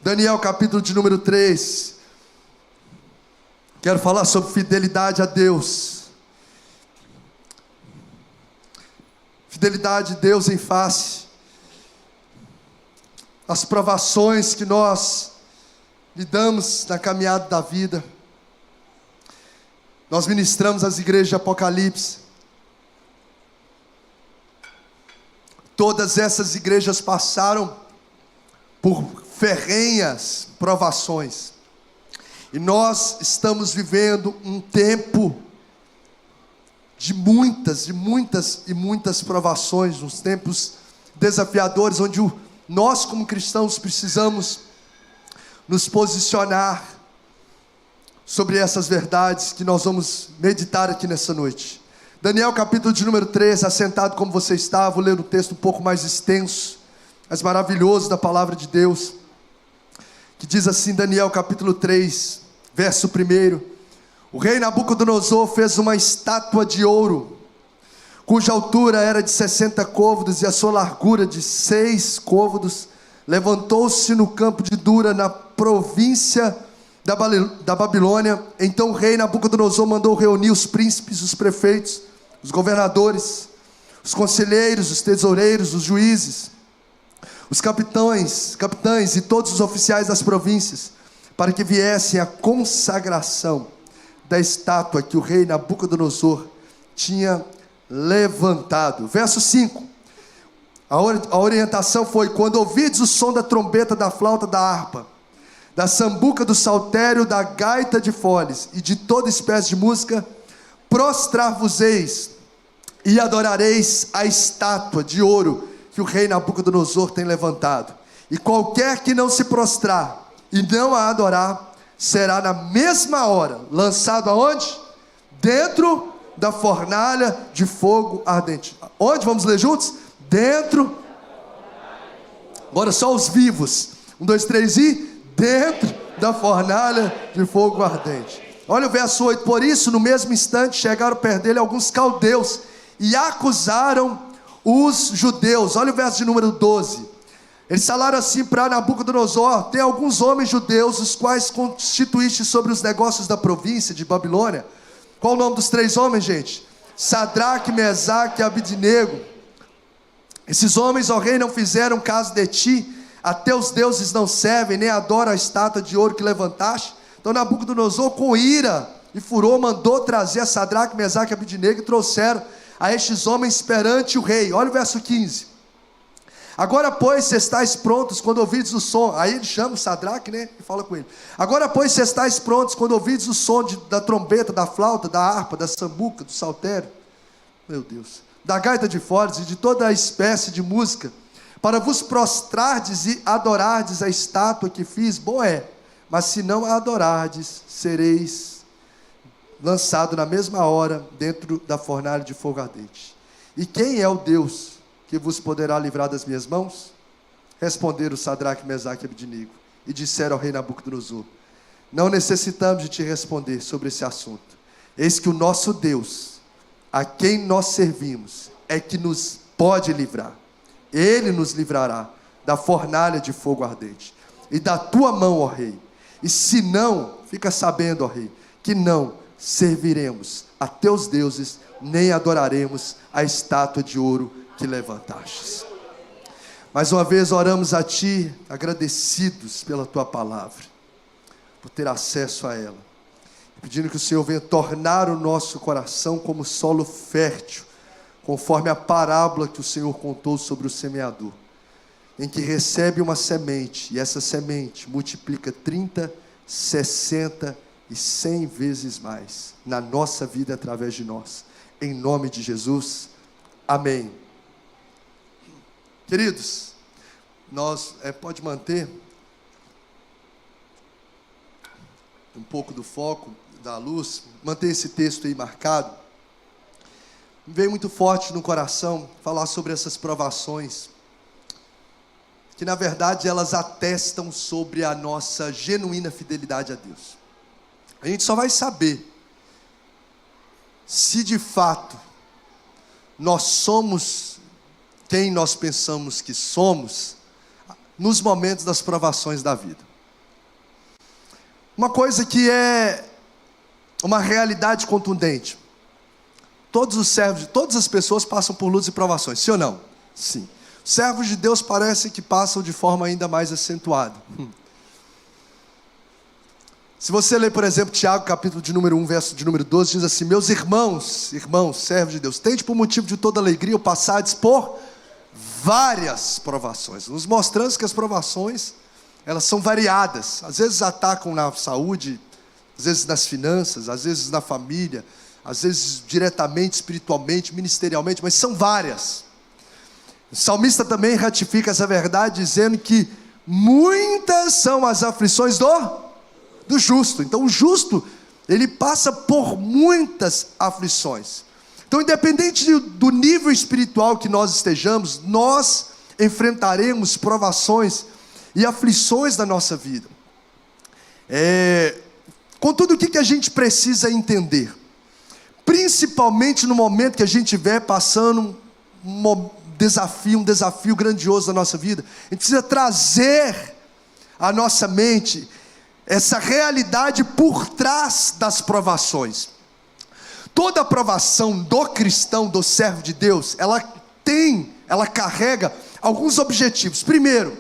Daniel, capítulo de número 3. Quero falar sobre fidelidade a Deus. Fidelidade de Deus em face às provações que nós lidamos na caminhada da vida. Nós ministramos as igrejas de Apocalipse. Todas essas igrejas passaram por ferrenhas provações. E nós estamos vivendo um tempo de muitas provações, uns tempos desafiadores, onde nós como cristãos precisamos nos posicionar sobre essas verdades que nós vamos meditar aqui nessa noite. Daniel capítulo de número 3, assentado como você está, vou ler um texto um pouco mais extenso, mas maravilhoso da palavra de Deus, que diz assim, Daniel capítulo 3, verso 1: O rei Nabucodonosor fez uma estátua de ouro, cuja altura era de 60 côvados e a sua largura de 6 côvados. Levantou-se no campo de Dura, na província da Babilônia. Então o rei Nabucodonosor mandou reunir os príncipes, os prefeitos, os governadores, os conselheiros, os tesoureiros, os juízes, os capitães e todos os oficiais das províncias, para que viessem à consagração da estátua que o rei Nabucodonosor tinha levantado. Verso 5. A orientação foi: quando ouvides o som da trombeta, da flauta, da harpa, da sambuca, do saltério, da gaita de foles e de toda espécie de música, prostrar-vos-eis e adorareis a estátua de ouro que o rei Nabucodonosor tem levantado. E qualquer que não se prostrar e não a adorar, será na mesma hora lançado aonde? Dentro da fornalha de fogo ardente. Onde? Vamos ler juntos? Dentro. Agora só os vivos. 1, 2, 3 e... dentro da fornalha de fogo ardente. Olha o verso 8. Por isso, no mesmo instante, chegaram perto dele alguns caldeus e acusaram os judeus. Olha o verso de número 12. Eles falaram assim para Nabucodonosor: tem alguns homens judeus, os quais constituíste sobre os negócios da província de Babilônia. Qual o nome dos 3 homens, gente? Sadraque, Mesaque e Abidnego. Esses homens, ó rei, não fizeram caso de ti. A teus deuses não servem, nem adoram a estátua de ouro que levantaste. Então Nabucodonosor, com ira e furor, mandou trazer a Sadraque, Mesaque e Abidnego, e trouxeram a estes homens perante o rei. Olha o verso 15. Agora, pois, se estáis prontos quando ouvides o som. Aí ele chama o Sadraque, né? E fala com ele. Agora, pois, se estáis prontos quando ouvides o som da trombeta, da flauta, da harpa, da sambuca, do saltério, meu Deus, da gaita de foles e de toda a espécie de música, para vos prostrardes e adorardes a estátua que fiz, bom é. Mas se não a adorardes, sereis lançado na mesma hora dentro da fornalha de fogo ardente. E quem é o Deus que vos poderá livrar das minhas mãos? Responderam Sadraque, Mesaque e Abidnego, e disseram ao rei Nabucodonosor: não necessitamos de te responder sobre esse assunto. Eis que o nosso Deus, a quem nós servimos, é que nos pode livrar. Ele nos livrará da fornalha de fogo ardente e da tua mão, ó rei. E se não, fica sabendo, ó rei, que não serviremos a teus deuses, nem adoraremos a estátua de ouro que levantastes. Mais uma vez oramos a ti, agradecidos pela tua palavra, por ter acesso a ela, pedindo que o Senhor venha tornar o nosso coração como solo fértil, conforme a parábola que o Senhor contou sobre o semeador, em que recebe uma semente, e essa semente multiplica 30, 60 e 100 vezes mais, na nossa vida, através de nós, em nome de Jesus, amém. Queridos, nós, pode manter um pouco do foco, da luz, manter esse texto aí marcado. Me veio muito forte no coração falar sobre essas provações, que na verdade elas atestam sobre a nossa genuína fidelidade a Deus. A gente só vai saber se de fato nós somos quem nós pensamos que somos nos momentos das provações da vida. uma coisa que é uma realidade contundente. Todos os servos, todas as pessoas passam por lutas e provações, sim ou não? Sim. Os servos de Deus parece que passam de forma ainda mais acentuada. Se você ler, por exemplo, Tiago, capítulo de número 1, verso de número 12, diz assim: meus irmãos, servos de Deus, tende por motivo de toda alegria o passardes por várias provações, nos mostrando que as provações, elas são variadas. Às vezes atacam na saúde, às vezes nas finanças, às vezes na família, às vezes diretamente, espiritualmente, ministerialmente, mas são várias. O salmista também ratifica essa verdade, dizendo que muitas são as aflições do justo. Então o justo, ele passa por muitas aflições. Então, independente do nível espiritual que nós estejamos, nós enfrentaremos provações e aflições da nossa vida. Contudo, o que a gente precisa entender? Principalmente no momento que a gente estiver passando um desafio grandioso na nossa vida, a gente precisa trazer à nossa mente essa realidade por trás das provações. Toda aprovação do cristão, do servo de Deus, ela carrega alguns objetivos. Primeiro,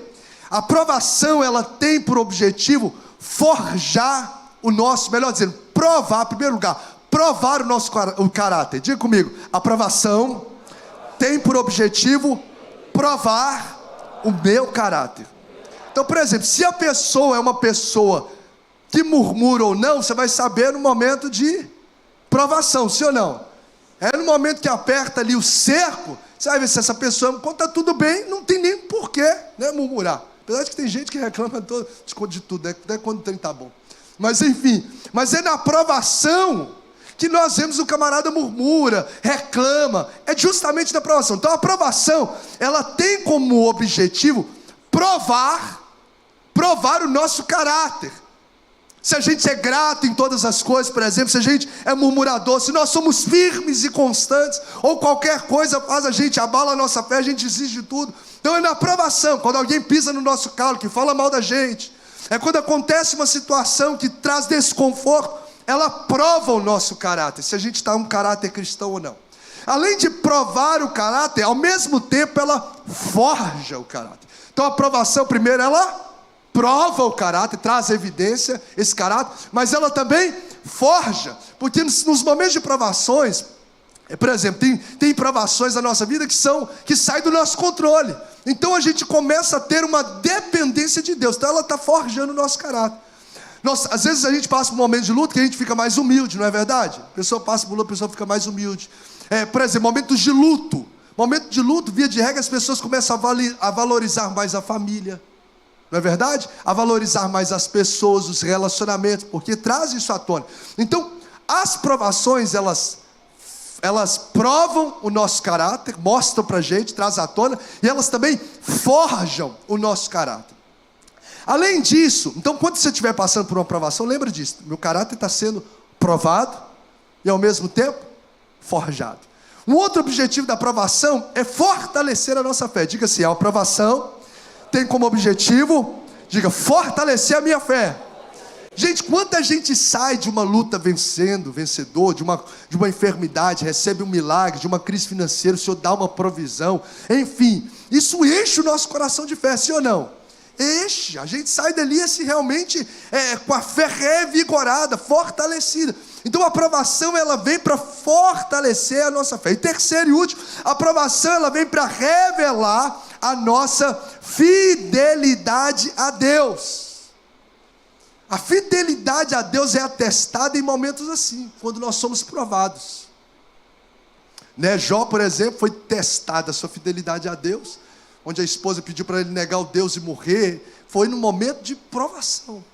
a aprovação, ela tem por objetivo forjar o nosso, melhor dizendo, provar, em primeiro lugar, provar o nosso caráter. Diga comigo, a aprovação tem por objetivo provar o meu caráter. Então, por exemplo, se a pessoa é uma pessoa que murmura ou não, você vai saber no momento de provação, sim ou não? No momento que aperta ali o cerco, você vai ver se essa pessoa, quando está tudo bem, não tem nem porquê, né, murmurar. Apesar de que tem gente que reclama de tudo, até quando o trem está bom. Mas enfim, mas é na provação que nós vemos o camarada murmura, reclama, é justamente na provação. Então a provação, ela tem como objetivo provar o nosso caráter. Se a gente é grato em todas as coisas, por exemplo, se a gente é murmurador, se nós somos firmes e constantes, ou qualquer coisa faz a gente, abala a nossa fé, a gente desiste de tudo. Então é na provação, quando alguém pisa no nosso calo, que fala mal da gente, é quando acontece uma situação que traz desconforto, ela prova o nosso caráter, se a gente está um caráter cristão ou não. Além de provar o caráter, ao mesmo tempo ela forja o caráter. Então a provação, primeiro, ela prova o caráter, traz evidência, esse caráter, mas ela também forja, porque nos momentos de provações, por exemplo, tem provações na nossa vida que saem do nosso controle, então a gente começa a ter uma dependência de Deus, então ela está forjando o nosso caráter. Às vezes a gente passa por um momento de luta que a gente fica mais humilde, não é verdade? A pessoa passa por luta, a pessoa fica mais humilde. Por exemplo, momentos de luto, via de regra, as pessoas começam a valorizar mais a família, não é verdade? A valorizar mais as pessoas, os relacionamentos, porque traz isso à tona. Então, as provações, elas provam o nosso caráter, mostram pra gente, traz à tona, e elas também forjam o nosso caráter. Além disso, então quando você estiver passando por uma provação, lembra disso, meu caráter está sendo provado, e ao mesmo tempo, forjado. Um outro objetivo da provação é fortalecer a nossa fé. Diga assim, a provação tem como objetivo, fortalecer a minha fé. Gente, quanta gente sai de uma luta vencedor, de uma enfermidade, recebe um milagre, de uma crise financeira, o Senhor dá uma provisão, enfim, isso enche o nosso coração de fé, sim ou não? Enche, a gente sai dali assim, realmente com a fé revigorada, fortalecida. Então a aprovação, ela vem para fortalecer a nossa fé. E terceiro e último, a aprovação, ela vem para revelar a nossa fidelidade a Deus. A fidelidade a Deus é atestada em momentos assim, quando nós somos provados. Jó, por exemplo, foi testada a sua fidelidade a Deus, onde a esposa pediu para ele negar o Deus e morrer, foi no momento de provação.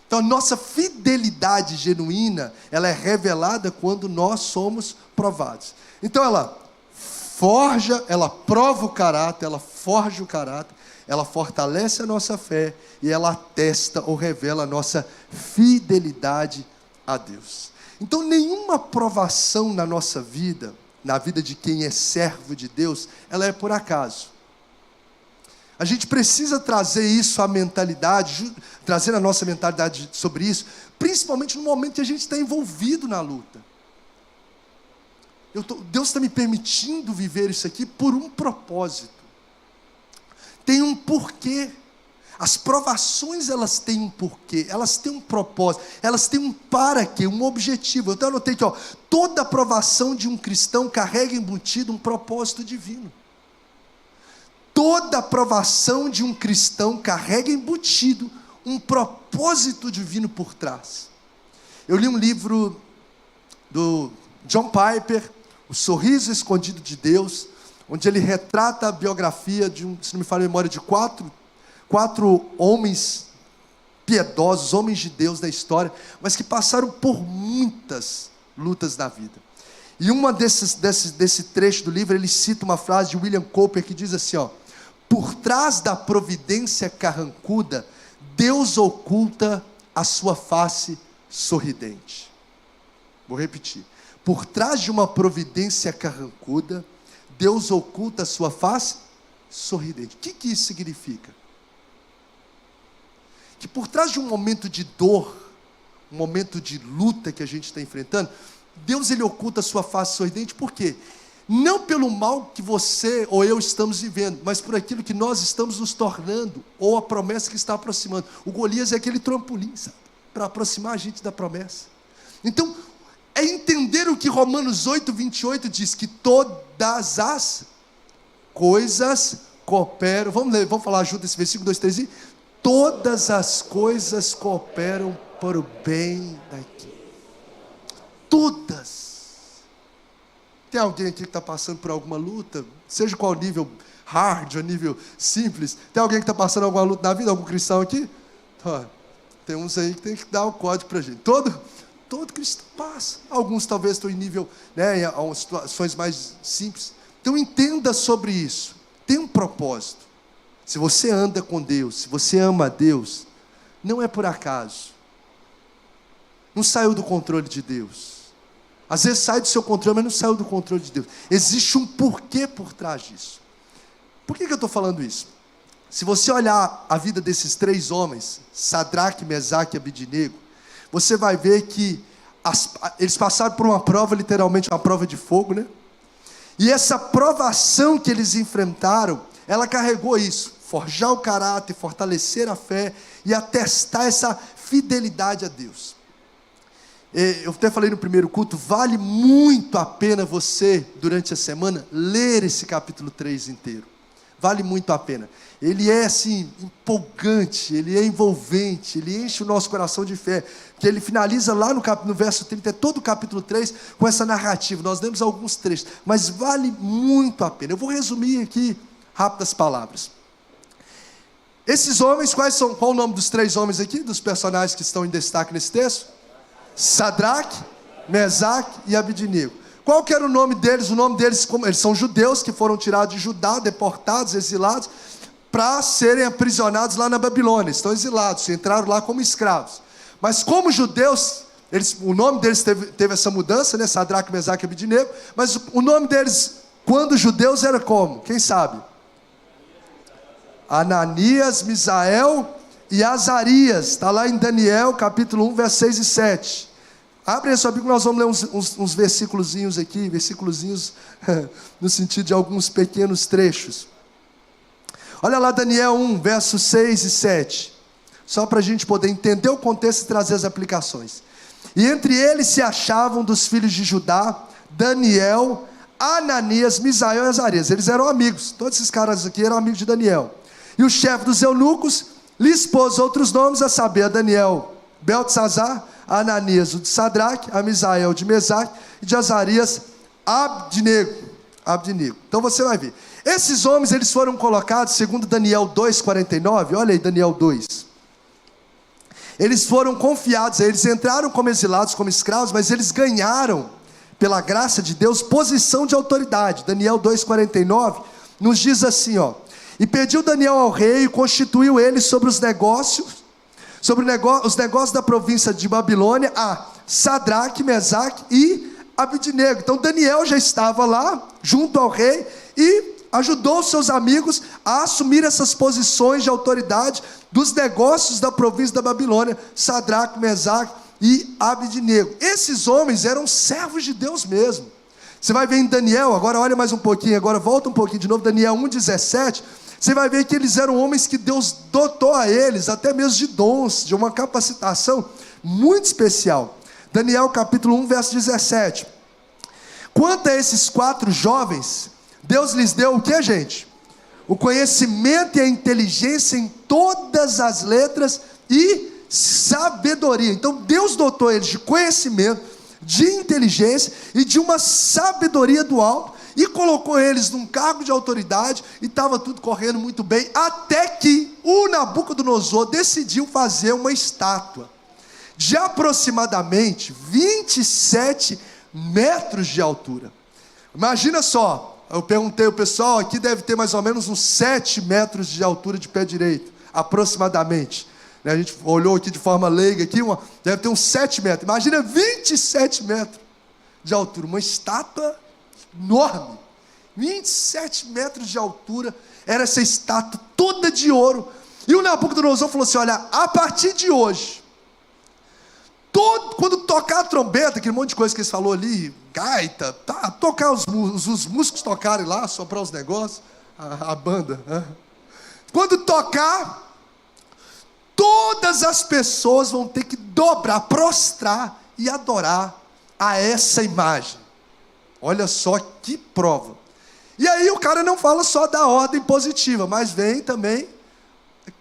Então a nossa fidelidade genuína, ela é revelada quando nós somos provados. Então ela prova o caráter, ela forja o caráter, ela fortalece a nossa fé e ela atesta ou revela a nossa fidelidade a Deus. Então nenhuma provação na nossa vida, na vida de quem é servo de Deus, ela é por acaso. A gente precisa trazer isso à mentalidade, trazer a nossa mentalidade sobre isso, principalmente no momento que a gente está envolvido na luta. Deus está me permitindo viver isso aqui por um propósito. Tem um porquê. As provações, elas têm um porquê, elas têm um propósito, elas têm um para quê, um objetivo. Eu até anotei que toda provação de um cristão carrega embutido um propósito divino. Toda provação de um cristão carrega embutido um propósito divino por trás. Eu li um livro do John Piper, O Sorriso Escondido de Deus, onde ele retrata a biografia de se não me falha a memória, de quatro homens piedosos, homens de Deus da história, mas que passaram por muitas lutas na vida. E desse trecho do livro, ele cita uma frase de William Cowper que diz assim, por trás da providência carrancuda, Deus oculta a sua face sorridente. Vou repetir. Por trás de uma providência carrancuda, Deus oculta a sua face sorridente. O que isso significa? Que por trás de um momento de dor, um momento de luta que a gente está enfrentando, Deus ele oculta a sua face sorridente. Por quê? Não pelo mal que você ou eu estamos vivendo, mas por aquilo que nós estamos nos tornando, ou a promessa que está aproximando. O Golias é aquele trampolim, sabe? Para aproximar a gente da promessa. Então, é entender o que Romanos 8:28 diz, que todas as coisas cooperam. Vamos ler, vamos falar junto esse versículo 2, 3 e... Todas as coisas cooperam para o bem daqui. Todas. Tem alguém aqui que está passando por alguma luta? Seja qual nível hard ou nível simples. Tem alguém que está passando alguma luta na vida? Algum cristão aqui? Tem uns aí que tem que dar o código para a gente. Todo cristão passa. Alguns talvez estão em nível, em situações mais simples. Então entenda sobre isso. Tem um propósito. Se você anda com Deus, se você ama a Deus, não é por acaso. Não saiu do controle de Deus. Às vezes sai do seu controle, mas não saiu do controle de Deus. Existe um porquê por trás disso. Por que eu estou falando isso? Se você olhar a vida desses três homens, Sadraque, Mesaque e Abidnego, você vai ver que eles passaram por uma prova, literalmente uma prova de fogo, né? E essa provação que eles enfrentaram, ela carregou isso. Forjar o caráter, fortalecer a fé e atestar essa fidelidade a Deus. Eu até falei no primeiro culto, vale muito a pena você, durante a semana, ler esse capítulo 3 inteiro. Vale muito a pena. Ele é assim, empolgante, ele é envolvente, ele enche o nosso coração de fé. Que ele finaliza lá no verso 30, é todo o capítulo 3 com essa narrativa. Nós lemos alguns trechos, mas vale muito a pena. Eu vou resumir aqui, rápidas palavras. Esses homens, qual o nome dos três homens aqui, dos personagens que estão em destaque nesse texto? Sadraque, Mesaque e Abidnego. Qual que era o nome deles? O nome deles, eles são judeus que foram tirados de Judá, deportados, exilados, para serem aprisionados lá na Babilônia. Estão exilados, entraram lá como escravos. Mas como judeus, o nome deles teve essa mudança, né? Sadraque, Mesaque e Abidnego. Mas o nome deles, quando judeus, era como? Quem sabe? Ananias, Misael e Azarias. Está lá em Daniel, capítulo 1, versos 6 e 7. Abre a sua Bíblia, nós vamos ler uns versículozinhos aqui, versículozinhos no sentido de alguns pequenos trechos. Olha lá Daniel 1, versos 6 e 7. Só para a gente poder entender o contexto e trazer as aplicações. E entre eles se achavam dos filhos de Judá, Daniel, Ananias, Misael e Azarias. Eles eram amigos, todos esses caras aqui eram amigos de Daniel. E o chefe dos eunucos lhes pôs outros nomes, a saber, a Daniel, Beltesazar, a Ananias, o de Sadraque, a Misael, de Mesaque, e de Azarias, Abidnego. Então você vai ver. Esses homens, eles foram colocados, segundo Daniel 2,49, olha aí Daniel 2. Eles foram confiados, eles entraram como exilados, como escravos, mas eles ganharam, pela graça de Deus, posição de autoridade. Daniel 2,49 nos diz assim, e pediu Daniel ao rei, e constituiu ele sobre os negócios da província de Babilônia, a Sadraque, Mesaque e Abidnego. Então Daniel já estava lá, junto ao rei, e ajudou seus amigos a assumir essas posições de autoridade dos negócios da província da Babilônia, Sadraque, Mesaque e Abednego. Esses homens eram servos de Deus mesmo. Você vai ver em Daniel, agora olha mais um pouquinho, agora volta um pouquinho de novo, Daniel 1,17, você vai ver que eles eram homens que Deus dotou a eles, até mesmo de dons, de uma capacitação muito especial. Daniel capítulo 1, verso 17. Quanto a esses 4 jovens, Deus lhes deu o que, gente? O conhecimento e a inteligência em todas as letras e sabedoria. Então Deus dotou eles de conhecimento, de inteligência e de uma sabedoria do alto, e colocou eles num cargo de autoridade, e estava tudo correndo muito bem, até que o Nabucodonosor decidiu fazer uma estátua de aproximadamente 27 metros de altura. Imagina só, eu perguntei ao pessoal, aqui deve ter mais ou menos uns 7 metros de altura de pé direito, aproximadamente. A gente olhou aqui de forma leiga, aqui, deve ter uns 7 metros. Imagina 27 metros de altura, uma estátua enorme, 27 metros de altura, era essa estátua toda de ouro. E o Nabucodonosor falou assim: olha, a partir de hoje, quando tocar a trombeta, aquele monte de coisa que eles falou ali, gaita, tá, tocar os músicos tocarem lá, soprar os negócios, a banda, né? Quando tocar, todas as pessoas vão ter que dobrar, prostrar e adorar a essa imagem. Olha só que prova. E aí o cara não fala só da ordem positiva, mas vem também,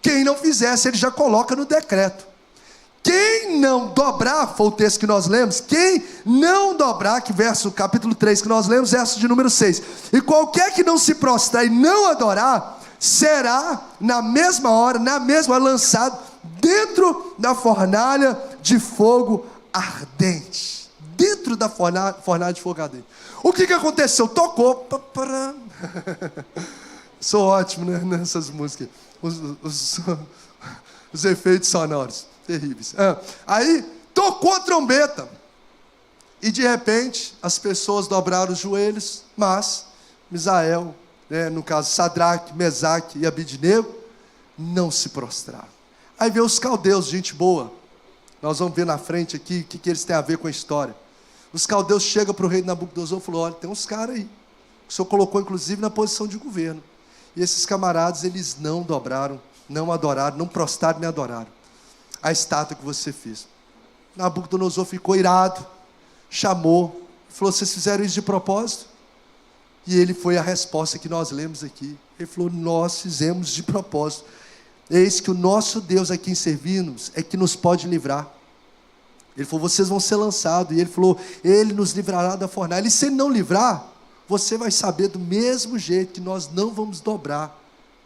quem não fizesse, ele já coloca no decreto. Quem não dobrar, foi o texto que nós lemos, quem não dobrar, que verso, capítulo 3 que nós lemos, verso de número 6. E qualquer que não se prostrar e não adorar, será na mesma hora, lançado dentro da fornalha de fogo ardente. Dentro da fornalha de fogo ardente. O que aconteceu? Tocou. Sou ótimo, né, nessas músicas. Os efeitos sonoros. Terríveis. Aí tocou a trombeta. E de repente as pessoas dobraram os joelhos. Mas Misael, no caso Sadraque, Mesaque e Abednego, não se prostraram. Aí vê os caldeus, gente boa. Nós vamos ver na frente aqui o que eles têm a ver com a história. Os caldeus chegam para o rei Nabucodonosor e falam: olha, tem uns caras aí, que o senhor colocou inclusive na posição de governo. E esses camaradas, eles não dobraram, não adoraram, não prostraram nem adoraram a estátua que você fez. Nabucodonosor ficou irado, chamou, falou: vocês fizeram isso de propósito? E ele foi a resposta que nós lemos aqui. Ele falou: nós fizemos de propósito. Eis que o nosso Deus a quem servimos é que nos pode livrar. Ele falou: vocês vão ser lançados. E ele falou: ele nos livrará da fornalha. E se ele não livrar, você vai saber do mesmo jeito que nós não vamos dobrar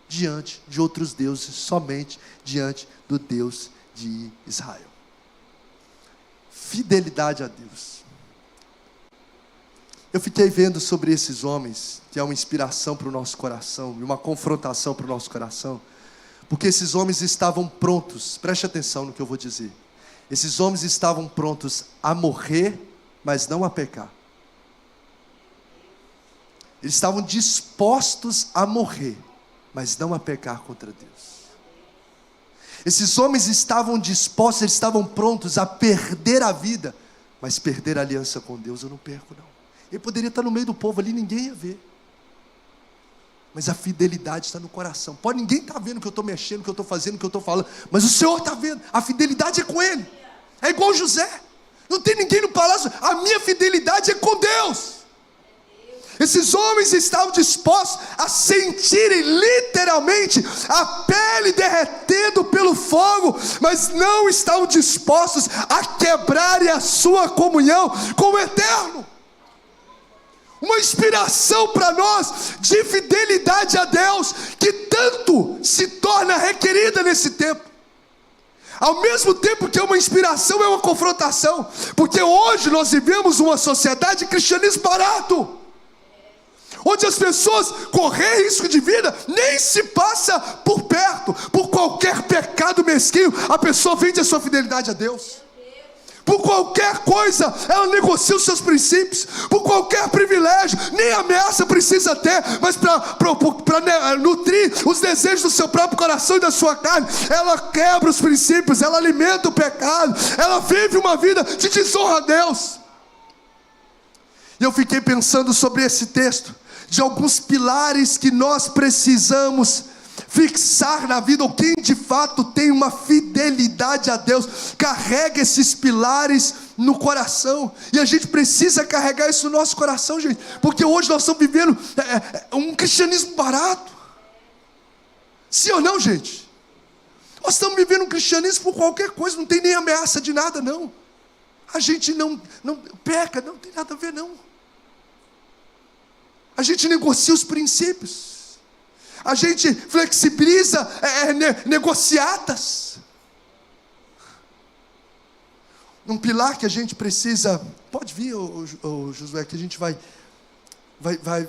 diante de outros deuses, somente diante do Deus de Israel. Fidelidade a Deus. Eu fiquei vendo sobre esses homens, que é uma inspiração para o nosso coração, e uma confrontação para o nosso coração, porque esses homens estavam prontos, preste atenção no que eu vou dizer, esses homens estavam prontos a morrer, mas não a pecar. Eles estavam dispostos a morrer, mas não a pecar contra Deus. Esses homens estavam dispostos, eles estavam prontos a perder a vida, mas perder a aliança com Deus eu não perco não. Ele poderia estar no meio do povo ali, ninguém ia ver. Mas a fidelidade está no coração. Pode ninguém estar vendo o que eu estou mexendo, o que eu estou fazendo, o que eu estou falando, mas o Senhor está vendo. A fidelidade é com Ele. É igual José. Não tem ninguém no palácio. A minha fidelidade é com Deus. Esses homens estavam dispostos a sentirem literalmente a pele derretendo pelo fogo, mas não estavam dispostos a quebrarem a sua comunhão com o Eterno. Uma inspiração para nós de fidelidade a Deus, que tanto se torna requerida nesse tempo. Ao mesmo tempo que é uma inspiração, é uma confrontação, porque hoje nós vivemos uma sociedade de cristianismo barato, onde as pessoas correm risco de vida, nem se passa por perto, por qualquer pecado mesquinho, a pessoa vende a sua fidelidade a Deus. Por qualquer coisa, ela negocia os seus princípios. Por qualquer privilégio, nem ameaça precisa ter, mas para nutrir os desejos do seu próprio coração e da sua carne, ela quebra os princípios, ela alimenta o pecado, ela vive uma vida de desonra a Deus. E eu fiquei pensando sobre esse texto, de alguns pilares que nós precisamos fixar na vida, ou quem de fato tem uma fidelidade a Deus, carrega esses pilares no coração, e a gente precisa carregar isso no nosso coração, gente, porque hoje nós estamos vivendo um cristianismo barato. Sim ou não, gente? Nós estamos vivendo um cristianismo por qualquer coisa, não tem nem ameaça de nada, não. A gente não peca, não tem nada a ver, não. A gente negocia os princípios, a gente flexibiliza negociatas. Um pilar que a gente precisa, pode vir, Josué, que a gente vai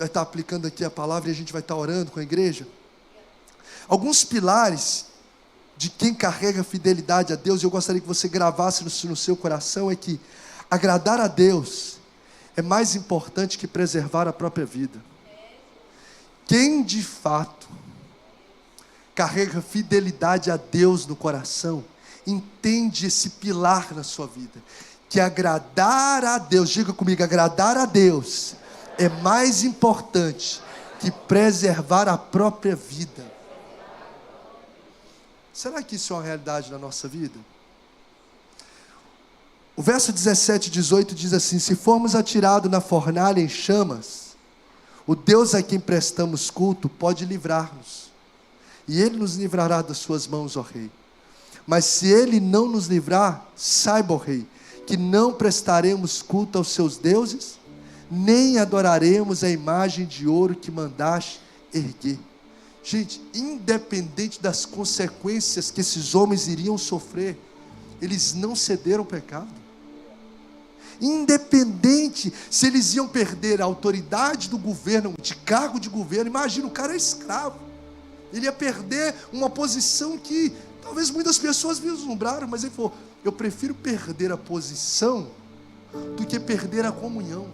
estar aplicando aqui a palavra, e a gente vai estar orando com a igreja. Alguns pilares de quem carrega fidelidade a Deus, e eu gostaria que você gravasse no seu coração, é que agradar a Deus é mais importante que preservar a própria vida. Quem de fato carrega fidelidade a Deus no coração, entende esse pilar na sua vida, que agradar a Deus, diga comigo, agradar a Deus é mais importante que preservar a própria vida. Será que isso é uma realidade na nossa vida? O verso 17 e 18 diz assim: se formos atirados na fornalha em chamas, o Deus a quem prestamos culto pode livrar-nos, e Ele nos livrará das suas mãos, ó Rei. Mas se Ele não nos livrar, saiba, ó Rei, que não prestaremos culto aos seus deuses, nem adoraremos a imagem de ouro que mandaste erguer. Gente, independente das consequências que esses homens iriam sofrer, eles não cederam ao pecado. Independente se eles iam perder a autoridade do governo, de cargo de governo. Imagina, o cara é escravo, ele ia perder uma posição que talvez muitas pessoas vislumbraram, mas ele falou: eu prefiro perder a posição do que perder a comunhão.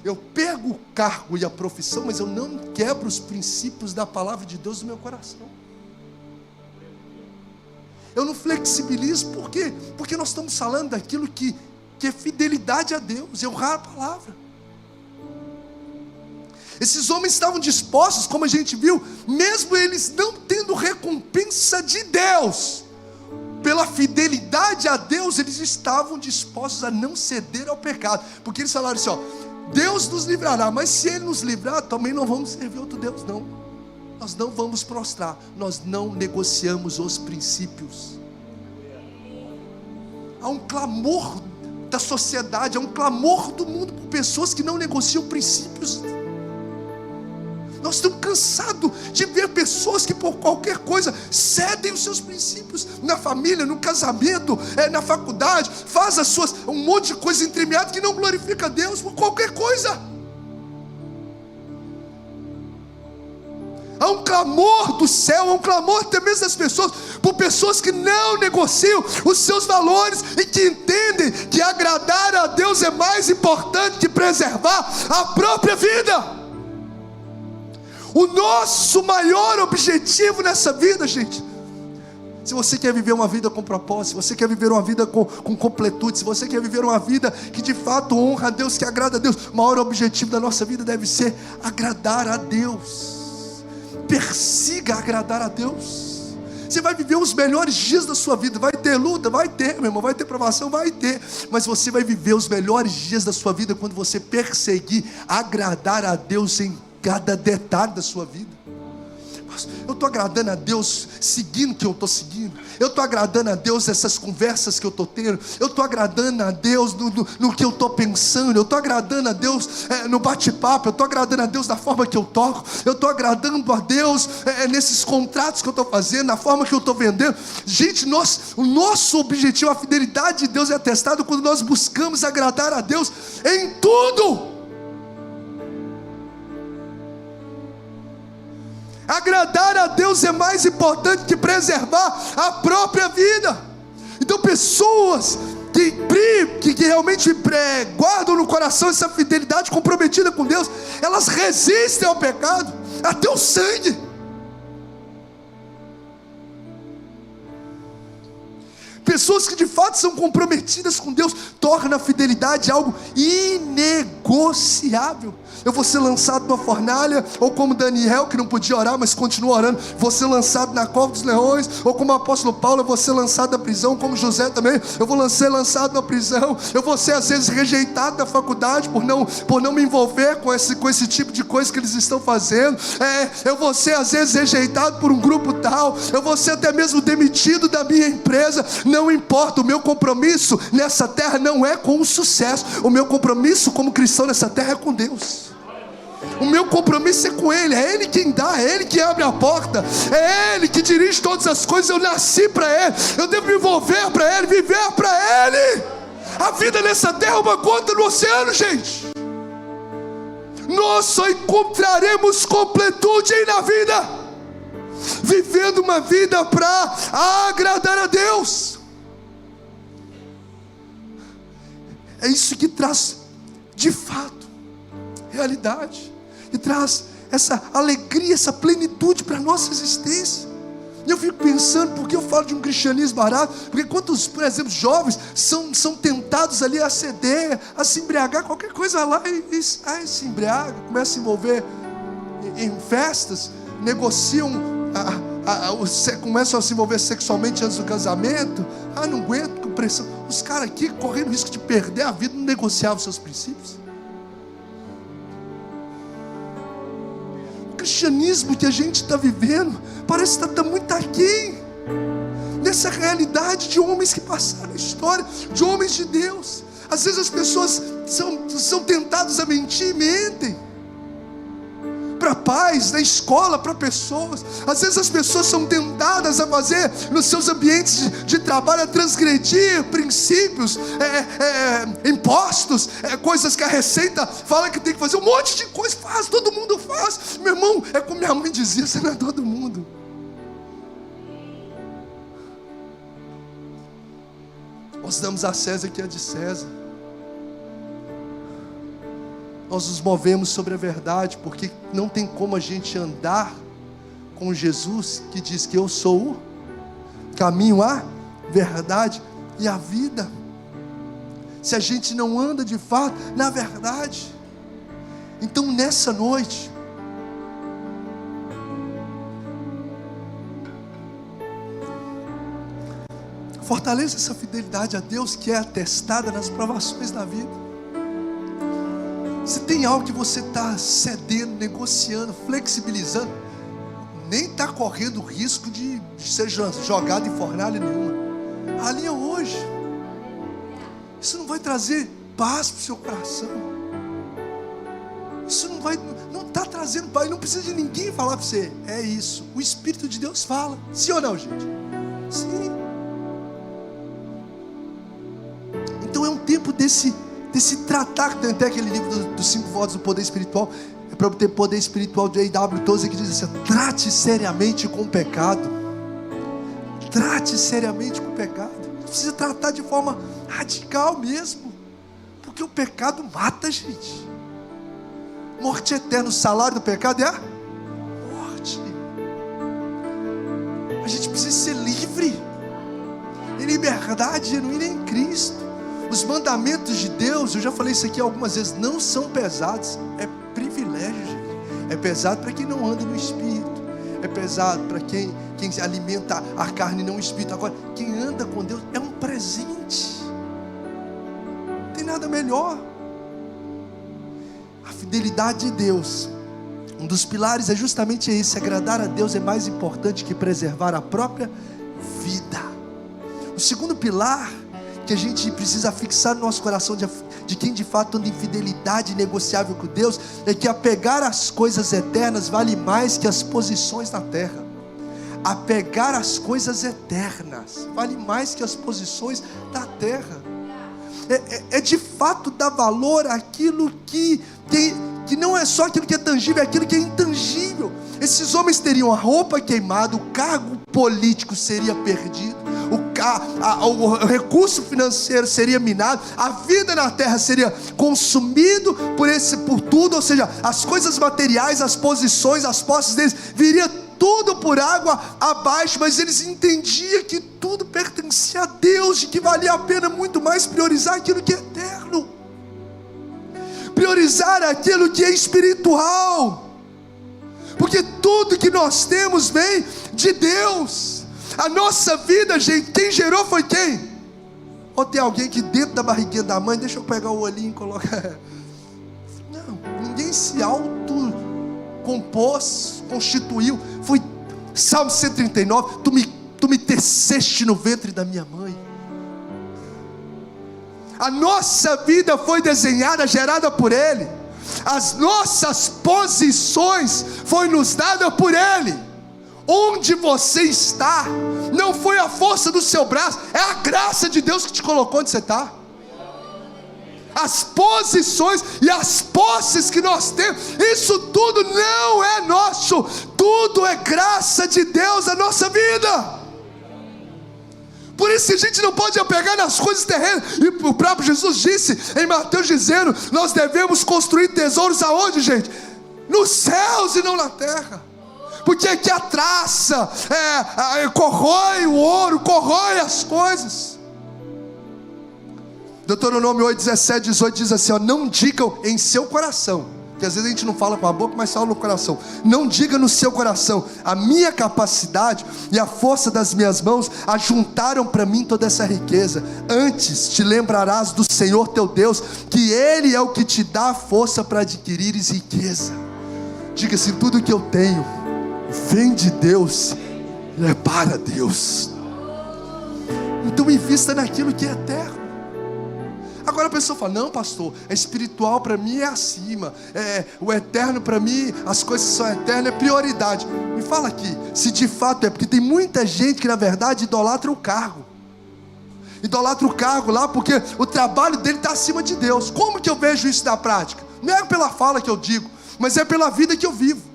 Eu pego o cargo e a profissão, mas eu não quebro os princípios da palavra de Deus no meu coração. Eu não flexibilizo, por quê? Porque nós estamos falando daquilo que é fidelidade a Deus, é honrar a palavra. Esses homens estavam dispostos, como a gente viu, mesmo eles não tendo recompensa de Deus, pela fidelidade a Deus, eles estavam dispostos a não ceder ao pecado, porque eles falaram assim: ó, Deus nos livrará, mas se Ele nos livrar, também não vamos servir outro Deus, não. Nós não vamos prostrar, nós não negociamos os princípios. Há um clamor da sociedade, há um clamor do mundo por pessoas que não negociam princípios. Nós estamos cansados de ver pessoas que por qualquer coisa cedem os seus princípios, na família, no casamento, na faculdade, faz um monte de coisa entremeada que não glorifica a Deus por qualquer coisa. Há um clamor do céu, há um clamor até mesmo das pessoas, por pessoas que não negociam os seus valores e que entendem que agradar a Deus é mais importante que preservar a própria vida. O nosso maior objetivo nessa vida, gente, se você quer viver uma vida com propósito, se você quer viver uma vida com completude, se você quer viver uma vida que de fato honra a Deus, que agrada a Deus, o maior objetivo da nossa vida deve ser agradar a Deus. Persiga agradar a Deus. Você vai viver os melhores dias da sua vida. Vai ter luta? Vai ter, meu irmão. Vai ter provação? Vai ter. Mas você vai viver os melhores dias da sua vida quando você perseguir agradar a Deus em cada detalhe da sua vida. Eu estou agradando a Deus seguindo o que eu estou seguindo. Eu estou agradando a Deus nessas conversas que eu estou tendo. Eu estou agradando a Deus no que eu estou pensando. Eu estou agradando a Deus no bate-papo. Eu estou agradando a Deus na forma que eu toco. Eu estou agradando a Deus nesses contratos que eu estou fazendo, na forma que eu estou vendendo. Gente, o nosso objetivo, a fidelidade de Deus é atestada quando nós buscamos agradar a Deus em tudo. Agradar a Deus é mais importante que preservar a própria vida. Então pessoas que realmente guardam no coração essa fidelidade comprometida com Deus, elas resistem ao pecado até o sangue. Pessoas que de fato são comprometidas com Deus tornam a fidelidade algo inegociável. Eu vou ser lançado numa fornalha, ou como Daniel, que não podia orar, mas continua orando, vou ser lançado na cova dos leões, ou como o apóstolo Paulo, eu vou ser lançado na prisão, como José também, eu vou ser lançado na prisão, eu vou ser às vezes rejeitado da faculdade, por não me envolver com esse tipo de coisa que eles estão fazendo, eu vou ser às vezes rejeitado por um grupo tal, eu vou ser até mesmo demitido da minha empresa, não importa, o meu compromisso nessa terra não é com o sucesso, o meu compromisso como cristão nessa terra é com Deus. O meu compromisso é com Ele, é Ele quem dá, é Ele que abre a porta, é Ele que dirige todas as coisas. Eu nasci para Ele, eu devo me envolver para Ele, viver para Ele. A vida nessa terra é uma gota no oceano, gente. Nós só encontraremos completude aí na vida vivendo uma vida para agradar a Deus. É isso que traz de fato realidade, e traz essa alegria, essa plenitude para a nossa existência. E eu fico pensando, por que eu falo de um cristianismo barato? Porque quantos, por exemplo, jovens são tentados ali a ceder, a se embriagar, qualquer coisa lá, e se embriaga, começa a se envolver em festas, negociam, começam a se envolver sexualmente antes do casamento. Não aguento, com pressão. Os caras aqui correndo o risco de perder a vida, não negociavam seus princípios. O cristianismo que a gente está vivendo parece estar muito aquém dessa realidade de homens que passaram a história, de homens de Deus. Às vezes as pessoas são tentadas a mentir e mentem para pais, na escola, para pessoas. Às vezes as pessoas são tentadas a fazer nos seus ambientes de trabalho, a transgredir princípios, impostos, coisas que a Receita fala que tem que fazer, um monte de coisa, todo mundo faz. Meu irmão, é como minha mãe dizia, você não é todo mundo. Nós damos a César o que é de César. Nós nos movemos sobre a verdade, porque não tem como a gente andar com Jesus, que diz que eu sou o caminho, a verdade e a vida, se a gente não anda de fato na verdade. Então nessa noite, fortaleça essa fidelidade a Deus, que é atestada nas provações da vida. Se tem algo que você está cedendo, negociando, flexibilizando, nem está correndo o risco de ser jogado em fornalha nenhuma. Alinha hoje. Isso não vai trazer paz para o seu coração. Isso não está trazendo paz. Não precisa de ninguém falar para você. É isso. O Espírito de Deus fala. Sim ou não, gente? Sim. Então é um tempo desse tratar, que tem até aquele livro dos 5 votos do poder espiritual, é para obter poder espiritual de A.W. Tozer, que diz assim: trate seriamente com o pecado. Trate seriamente com o pecado. Precisa tratar de forma radical mesmo, porque o pecado mata a gente. Morte eterna, o salário do pecado é a morte. A gente precisa ser livre, em liberdade genuína em Cristo. Os mandamentos de Deus, eu já falei isso aqui algumas vezes, não são pesados, é privilégio, gente. É pesado para quem não anda no Espírito, é pesado para quem alimenta a carne e não o Espírito. Agora, quem anda com Deus é um presente, não tem nada melhor. A fidelidade de Deus, um dos pilares é justamente esse: agradar a Deus é mais importante que preservar a própria vida. O segundo pilar que a gente precisa fixar no nosso coração de quem de fato anda em fidelidade inegociável com Deus, é que apegar as coisas eternas vale mais que as posições na terra. Apegar as coisas eternas vale mais que as posições da terra. É de fato dar valor àquilo que não é só aquilo que é tangível, é aquilo que é intangível. Esses homens teriam a roupa queimada, o cargo político seria perdido, o recurso financeiro seria minado, a vida na terra seria consumido por tudo, ou seja, as coisas materiais, as posições, as posses deles, viria tudo por água abaixo, mas eles entendiam que tudo pertencia a Deus, e que valia a pena muito mais priorizar aquilo que é eterno, priorizar aquilo que é espiritual, porque tudo que nós temos vem de Deus. A nossa vida, gente, quem gerou foi quem? Ou tem alguém que dentro da barriguinha da mãe, deixa eu pegar o olhinho e colocar. Não, ninguém se autocompôs, constituiu. Foi Salmo 139, tu me teceste no ventre da minha mãe. A nossa vida foi desenhada, gerada por Ele. As nossas posições foi nos dada por Ele. Onde você está não foi a força do seu braço, é a graça de Deus que te colocou onde você está. As posições e as posses que nós temos, isso tudo não é nosso, tudo é graça de Deus na nossa vida. Por isso que a gente não pode apegar nas coisas terrenas. E o próprio Jesus disse em Mateus, dizendo: nós devemos construir tesouros aonde, gente? Nos céus e não na terra. Porque aqui a traça corrói o ouro, corrói as coisas. Deuteronômio 8, 17, 18 diz assim, não digam em seu coração, que às vezes a gente não fala com a boca, mas fala no coração. Não diga no seu coração: a minha capacidade e a força das minhas mãos ajuntaram para mim toda essa riqueza. Antes te lembrarás do Senhor teu Deus, que Ele é o que te dá a força para adquirires riqueza. Diga assim: tudo que eu tenho vem de Deus, é para Deus. Então invista naquilo que é eterno. Agora a pessoa fala: não, pastor, é espiritual para mim, é acima, o eterno para mim, as coisas que são eternas é prioridade. Me fala aqui, se de fato é, porque tem muita gente que na verdade idolatra o cargo. Idolatra o cargo lá porque o trabalho dele está acima de Deus. Como que eu vejo isso na prática? Não é pela fala que eu digo, mas é pela vida que eu vivo.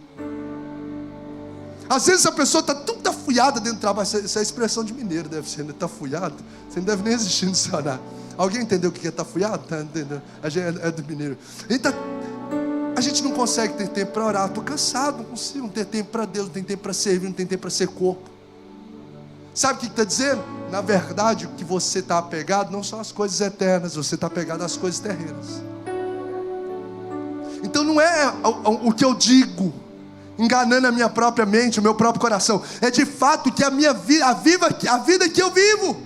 Às vezes a pessoa está tão tafuiada dentro do trabalho. Essa é a expressão de mineiro, deve ser, né? Tafuiado. Você não deve nem existir no dicionário. Alguém entendeu o que é tafuiado? Tá entendendo? A gente é do mineiro. A gente não consegue ter tempo para orar. Estou cansado, não consigo. Não ter tempo para Deus, não tem tempo para servir, não tem tempo para ser corpo. Sabe o que está dizendo? Na verdade, o que você está apegado não são as coisas eternas, você está apegado às coisas terrenas. Então não é o que eu digo enganando a minha própria mente, o meu próprio coração. É de fato que a minha vida, a vida que eu vivo.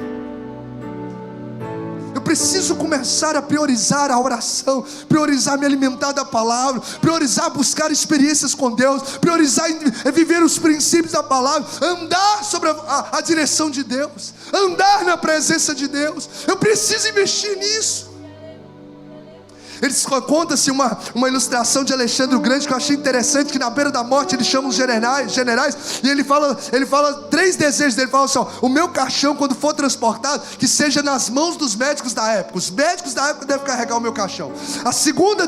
Eu preciso começar a priorizar a oração, priorizar me alimentar da palavra, priorizar buscar experiências com Deus, priorizar viver os princípios da palavra, andar sobre a direção de Deus, andar na presença de Deus. Eu preciso investir nisso. Eles contam-se uma ilustração de Alexandre o Grande que eu achei interessante, que na beira da morte ele chama os generais e ele fala 3 desejos dele. Ele fala assim: o meu caixão, quando for transportado, que seja nas mãos dos médicos da época. Os médicos da época devem carregar o meu caixão. A segundo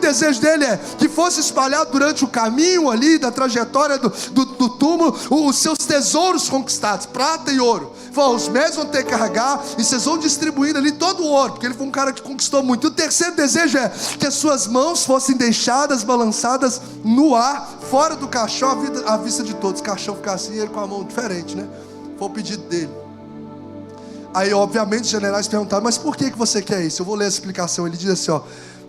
desejo dele é que fosse espalhado durante o caminho ali da trajetória do túmulo os seus tesouros conquistados, prata e ouro. Os médicos vão ter que carregar e vocês vão distribuindo ali todo o ouro, porque ele foi um cara que conquistou muito. E o terceiro desejo é que as suas mãos fossem deixadas, balançadas no ar, fora do caixão, à vista de todos. O caixão ficar assim, ele com a mão diferente, né? Foi o pedido dele. Aí obviamente os generais perguntaram: mas por que você quer isso? Eu vou ler a explicação. Ele diz assim: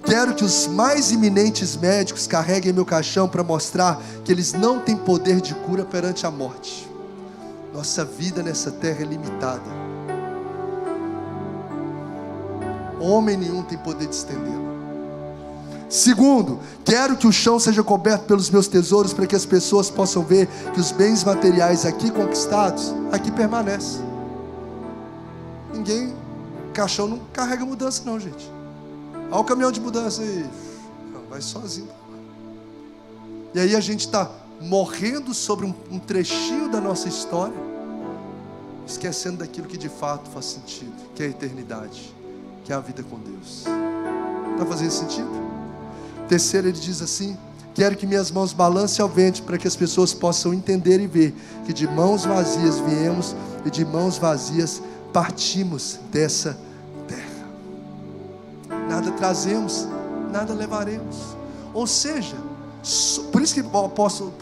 quero que os mais eminentes médicos carreguem meu caixão para mostrar que eles não têm poder de cura perante a morte. Nossa vida nessa terra é limitada. Homem nenhum tem poder de estendê-la. Segundo, quero que o chão seja coberto pelos meus tesouros, para que as pessoas possam ver que os bens materiais aqui conquistados, aqui permanecem. Caixão não carrega mudança não, gente. Olha o caminhão de mudança aí, vai sozinho. E aí a gente está morrendo sobre um trechinho da nossa história, esquecendo daquilo que de fato faz sentido, que é a eternidade, que é a vida com Deus. Está fazendo sentido? Terceiro, ele diz assim: quero que minhas mãos balancem ao vento, para que as pessoas possam entender e ver que de mãos vazias viemos e de mãos vazias partimos dessa terra. Nada trazemos, nada levaremos. Ou seja, por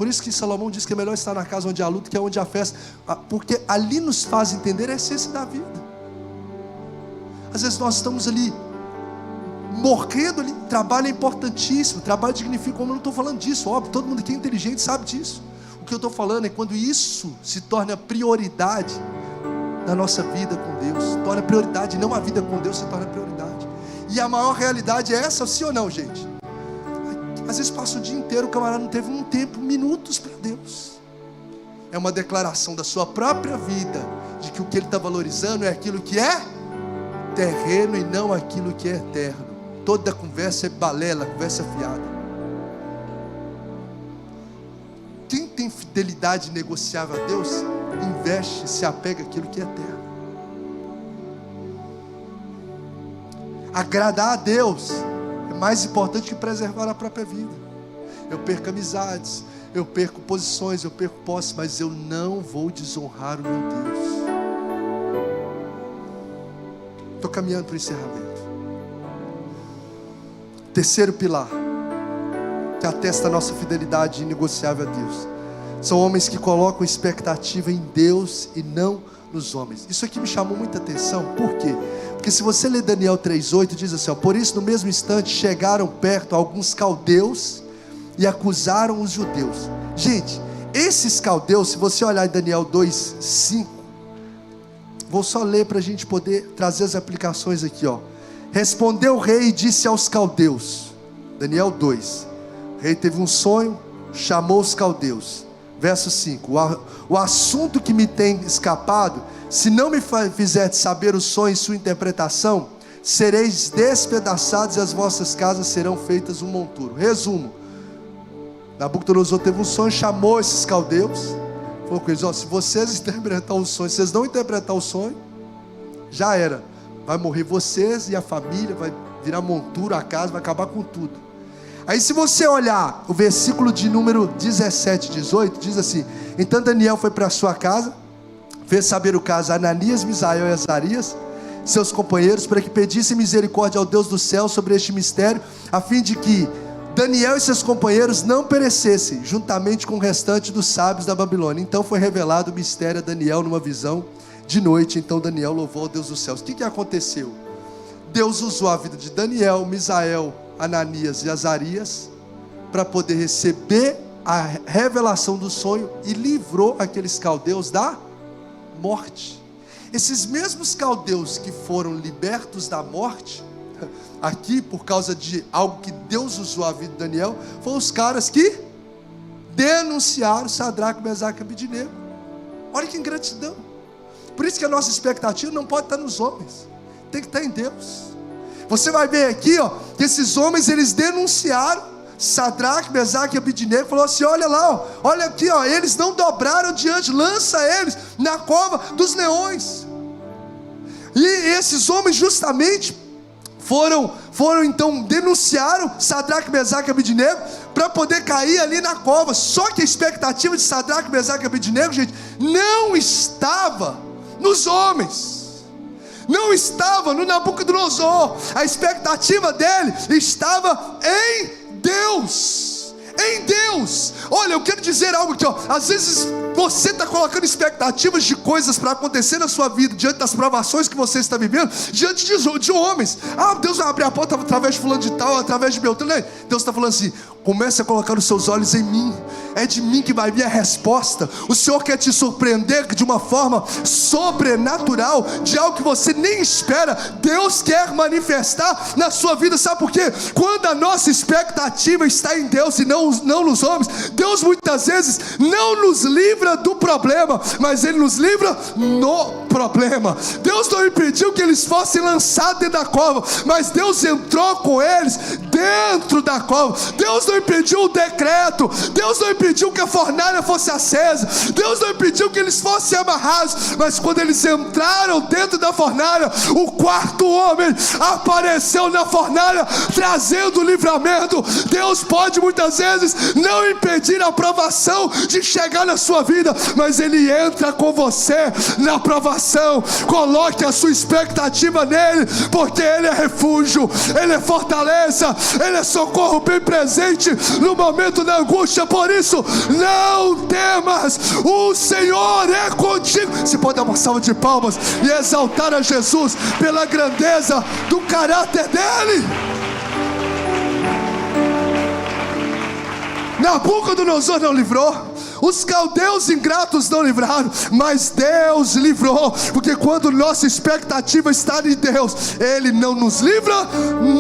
isso que Salomão diz que é melhor estar na casa onde há luto que é onde há festa, porque ali nos faz entender a essência da vida. Às vezes nós estamos ali morrendo ali. Trabalho é importantíssimo, trabalho dignifica, como eu não estou falando disso, óbvio, todo mundo aqui é inteligente sabe disso. O que eu estou falando é quando isso se torna prioridade na nossa vida com Deus, torna prioridade, não a vida com Deus se torna prioridade. E a maior realidade é essa, sim ou não, gente? Às vezes passa o dia inteiro, o camarada não teve um tempo, minutos para Deus. É uma declaração da sua própria vida, de que o que ele está valorizando é aquilo que é terreno e não aquilo que é eterno. Toda conversa é balela, conversa fiada. Quem tem fidelidade negociável a Deus, investe, se apega àquilo que é eterno. Agradar a Deus é mais importante que preservar a própria vida. Eu perco amizades, eu perco posições, eu perco posses, mas eu não vou desonrar o meu Deus. Estou caminhando para o encerramento. Terceiro pilar, que atesta a nossa fidelidade inegociável a Deus, são homens que colocam expectativa em Deus e não nos homens. Isso aqui me chamou muita atenção. Por quê? Porque se você ler Daniel 3,8, diz assim, por isso no mesmo instante chegaram perto alguns caldeus e acusaram os judeus. Gente, esses caldeus, se você olhar em Daniel 2,5, vou só ler para a gente poder trazer as aplicações aqui, Respondeu o rei e disse aos caldeus, Daniel 2, o rei teve um sonho, chamou os caldeus. Verso 5, o assunto que me tem escapado, se não me fizer saber o sonho e sua interpretação, sereis despedaçados e as vossas casas serão feitas um monturo. Resumo, Nabucodonosor teve um sonho, chamou esses caldeus, falou com eles, se vocês interpretar o sonho, se vocês não interpretar o sonho, já era, vai morrer vocês e a família, vai virar montura a casa, vai acabar com tudo. Aí se você olhar o versículo de número 17, 18, diz assim, então Daniel foi para a sua casa, fez saber o caso a Ananias, Misael e Azarias, seus companheiros, para que pedissem misericórdia ao Deus do céu sobre este mistério, a fim de que Daniel e seus companheiros não perecessem, juntamente com o restante dos sábios da Babilônia. Então foi revelado o mistério a Daniel numa visão de noite. Então Daniel louvou ao Deus dos céus. O que aconteceu? Deus usou a vida de Daniel, Misael, Ananias e Azarias para poder receber a revelação do sonho e livrou aqueles caldeus da morte. Esses mesmos caldeus que foram libertos da morte, aqui por causa de algo que Deus usou a vida de Daniel, foram os caras que denunciaram Sadraque, Mesaque e Abednego. Olha que ingratidão. Por isso que a nossa expectativa não pode estar nos homens, tem que estar em Deus. Você vai ver aqui, que esses homens, eles denunciaram Sadraque, Mesaque e Abednego, falou assim, olha lá, olha aqui, eles não dobraram diante, lança eles na cova dos leões. E esses homens justamente foram então, denunciaram Sadraque, Mesaque e Abednego para poder cair ali na cova. Só que a expectativa de Sadraque, Mesaque e Abednego, gente, não estava nos homens, não estava no Nabucodonosor. A expectativa dele estava em Deus, em Deus. Olha, eu quero dizer algo aqui, às vezes você está colocando expectativas de coisas para acontecer na sua vida, diante das provações que você está vivendo, diante de homens. Deus vai abrir a porta através de fulano de tal, através de Beltrano. Deus está falando assim, comece a colocar os seus olhos em mim, é de mim que vai vir a resposta. O Senhor quer te surpreender de uma forma sobrenatural, de algo que você nem espera. Deus quer manifestar na sua vida, sabe por quê? Quando a nossa expectativa está em Deus e não nos homens, Deus muitas vezes não nos livra do problema, mas Ele nos livra no problema. Deus não impediu que eles fossem lançados dentro da cova, mas Deus entrou com eles dentro da cova. Deus não impediu o decreto, Deus não impediu que a fornalha fosse acesa, Deus não impediu que eles fossem amarrados, mas quando eles entraram dentro da fornalha, o quarto homem apareceu na fornalha, trazendo livramento. Deus pode muitas vezes não impedir a provação de chegar na sua vida, mas Ele entra com você na provação. Coloque a sua expectativa nele, porque Ele é refúgio, Ele é fortaleza, Ele é socorro bem presente no momento da angústia. Por isso, não temas, o Senhor é contigo. Você pode dar uma salva de palmas e exaltar a Jesus pela grandeza do caráter dele. Nabucodonosor não livrou, os caldeus ingratos não livraram, mas Deus livrou, porque quando nossa expectativa está em Deus, Ele não nos livra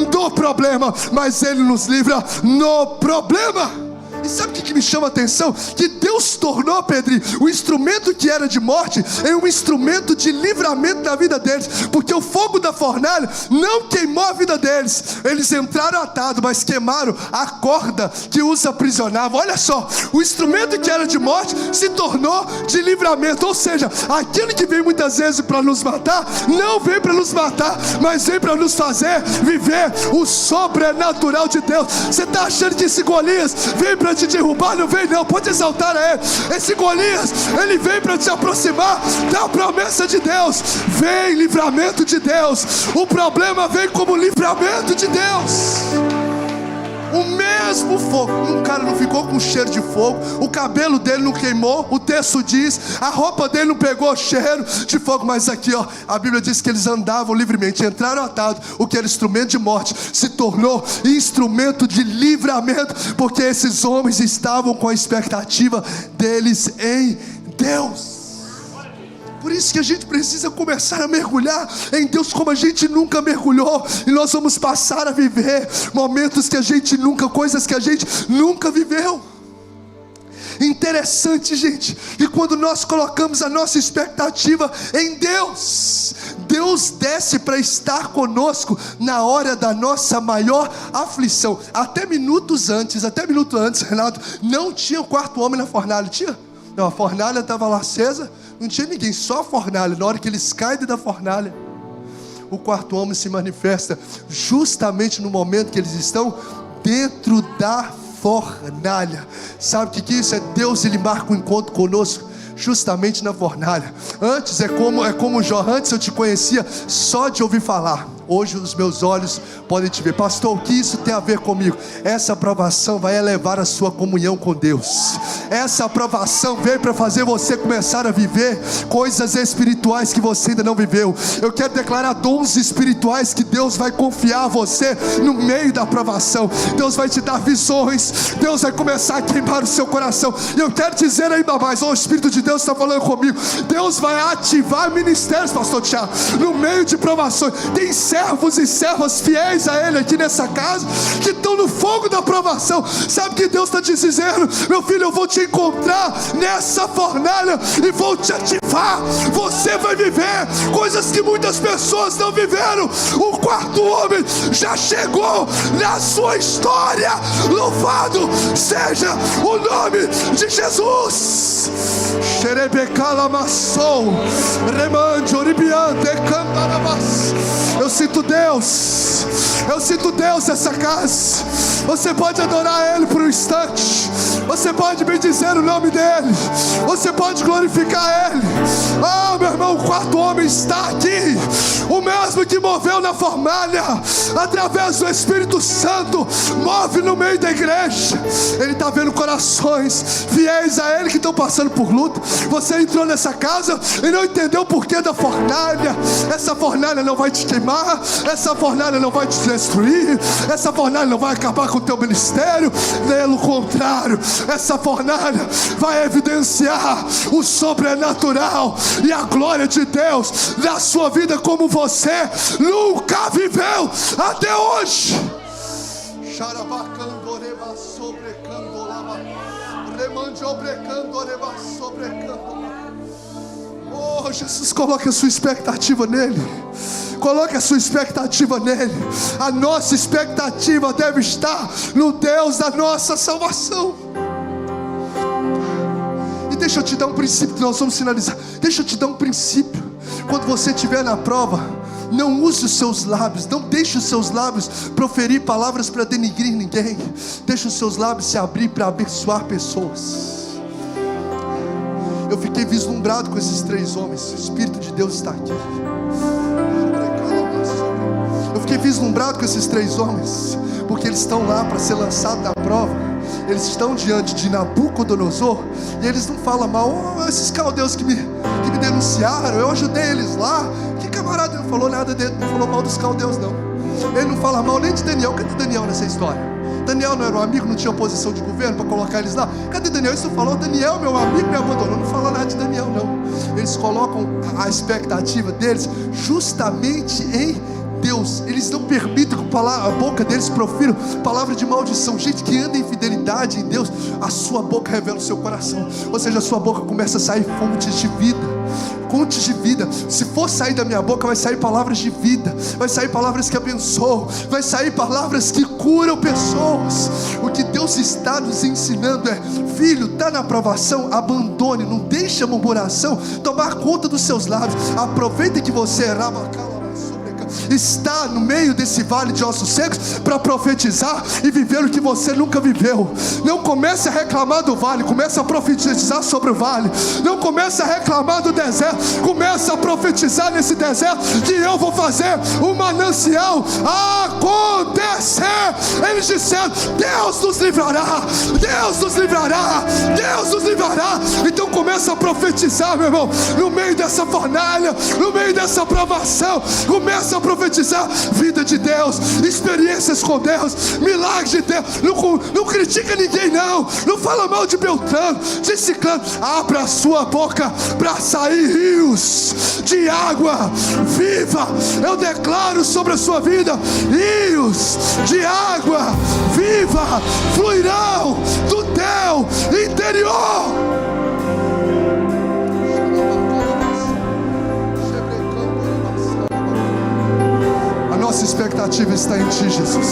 do problema, mas Ele nos livra no problema. E sabe o que me chama a atenção? Que Deus tornou, Pedro, o instrumento que era de morte em um instrumento de livramento na vida deles, porque o fogo da fornalha não queimou a vida deles. Eles entraram atados, mas queimaram a corda que os aprisionava. Olha só, o instrumento que era de morte se tornou de livramento. Ou seja, aquilo que vem muitas vezes para nos matar, não vem para nos matar, mas vem para nos fazer viver o sobrenatural de Deus. Você está achando que esse Golias vem para te derrubar? Não vem não, pode exaltar a Ele. Esse Golias, ele vem para te aproximar da promessa de Deus. Vem livramento de Deus. O problema vem como livramento de Deus. O mesmo fogo, um cara não ficou com cheiro de fogo, o cabelo dele não queimou, o texto diz, a roupa dele não pegou cheiro de fogo, mas aqui ó, a Bíblia diz que eles andavam livremente, entraram atados, o que era instrumento de morte, se tornou instrumento de livramento, porque esses homens estavam com a expectativa deles em Deus. Por isso que a gente precisa começar a mergulhar em Deus como a gente nunca mergulhou. E nós vamos passar a viver momentos que a gente nunca, coisas que a gente nunca viveu. Interessante, gente, que quando nós colocamos a nossa expectativa em Deus, Deus desce para estar conosco na hora da nossa maior aflição. Até minuto antes, Renato, não tinha o quarto homem na fornalha. Tinha? Não, a fornalha estava lá acesa, não tinha ninguém, só a fornalha. Na hora que eles caem da fornalha, o quarto homem se manifesta justamente no momento que eles estão dentro da fornalha. Sabe o que é isso? É Deus, Ele marca um encontro conosco justamente na fornalha. Antes é como Jó, antes eu te conhecia só de ouvir falar, hoje os meus olhos podem te ver. Pastor, o que isso tem a ver comigo? Essa aprovação vai elevar a sua comunhão com Deus. Essa aprovação veio para fazer você começar a viver coisas espirituais que você ainda não viveu. Eu quero declarar dons espirituais que Deus vai confiar a você no meio da aprovação. Deus vai te dar visões, Deus vai começar a queimar o seu coração. E eu quero dizer ainda mais, o Espírito de Deus está falando comigo, Deus vai ativar ministérios, pastor Tiago, no meio de provações. Tem servos e servas fiéis a Ele aqui nessa casa, que estão no fogo da provação. Sabe o que Deus está te dizendo? Meu filho, eu vou te encontrar nessa fornalha e vou te ativar. Você vai viver coisas que muitas pessoas não viveram. O quarto homem já chegou na sua história. Louvado seja o nome de Jesus. Eu sinto Deus nessa casa. Você pode adorar Ele por um instante, você pode bendizer o nome dEle, você pode glorificar Ele. Ah, meu irmão, o quarto homem está aqui, o mesmo que moveu na fornalha, através do Espírito Santo, move no meio da igreja. Ele está vendo corações fiéis a Ele que estão passando por luta. Você entrou nessa casa e não entendeu o porquê da fornalha. Essa fornalha não vai te queimar, essa fornalha não vai te destruir, essa fornalha não vai acabar com o teu ministério. Pelo contrário, essa fornalha vai evidenciar o sobrenatural e a glória de Deus na sua vida como você nunca viveu até hoje. Oh, Jesus, coloque a sua expectativa nele. Coloque a sua expectativa nele. A nossa expectativa deve estar no Deus da nossa salvação. E deixa eu te dar um princípio que nós vamos finalizar. Deixa eu te dar um princípio. Quando você estiver na prova, não use os seus lábios, não deixe os seus lábios proferir palavras para denigrir ninguém. Deixe os seus lábios se abrir para abençoar pessoas. Eu fiquei vislumbrado com esses 3 homens. O Espírito de Deus está aqui. Eu fiquei vislumbrado com esses 3 homens, porque eles estão lá para ser lançados na prova. Eles estão diante de Nabucodonosor, e eles não falam mal. Esses caldeus que me denunciaram, eu ajudei eles lá. Que camarada, não falou nada dele, não falou mal dos caldeus não. Ele não fala mal nem de Daniel. Cadê Daniel nessa história? Daniel não era um amigo, não tinha oposição de governo para colocar eles lá? Cadê Daniel? Isso falou, Daniel, meu amigo, me abandonou. Não fala nada de Daniel não. Eles colocam a expectativa deles justamente em Deus. Eles não permitem que a boca deles profira palavra de maldição. Gente que anda em fidelidade em Deus, a sua boca revela o seu coração. Ou seja, a sua boca começa a sair fontes de vida. Fontes de vida. Se for sair da minha boca, vai sair palavras de vida, vai sair palavras que abençoam, vai sair palavras que curam pessoas. O que Deus está nos ensinando é: filho, está na provação, abandone, não deixe a murmuração tomar conta dos seus lábios. Aproveita que você está no meio desse vale de ossos secos para profetizar e viver o que você nunca viveu. Não comece a reclamar do vale, comece a profetizar sobre o vale. Não comece a reclamar do deserto, comece a profetizar nesse deserto que eu vou fazer um manancial acontecer. Eles disseram: Deus nos livrará, Deus nos livrará, Deus nos livrará. Então começa a profetizar, meu irmão, no meio dessa fornalha, no meio dessa provação. Começa a profetizar vida de Deus, experiências com Deus, milagres de Deus. Não critica ninguém não fala mal de Beltrano, de Ciclano. Abra a sua boca para sair rios de água viva. Eu declaro sobre a sua vida: rios de água viva fluirão do teu interior. Nossa expectativa está em Ti, Jesus.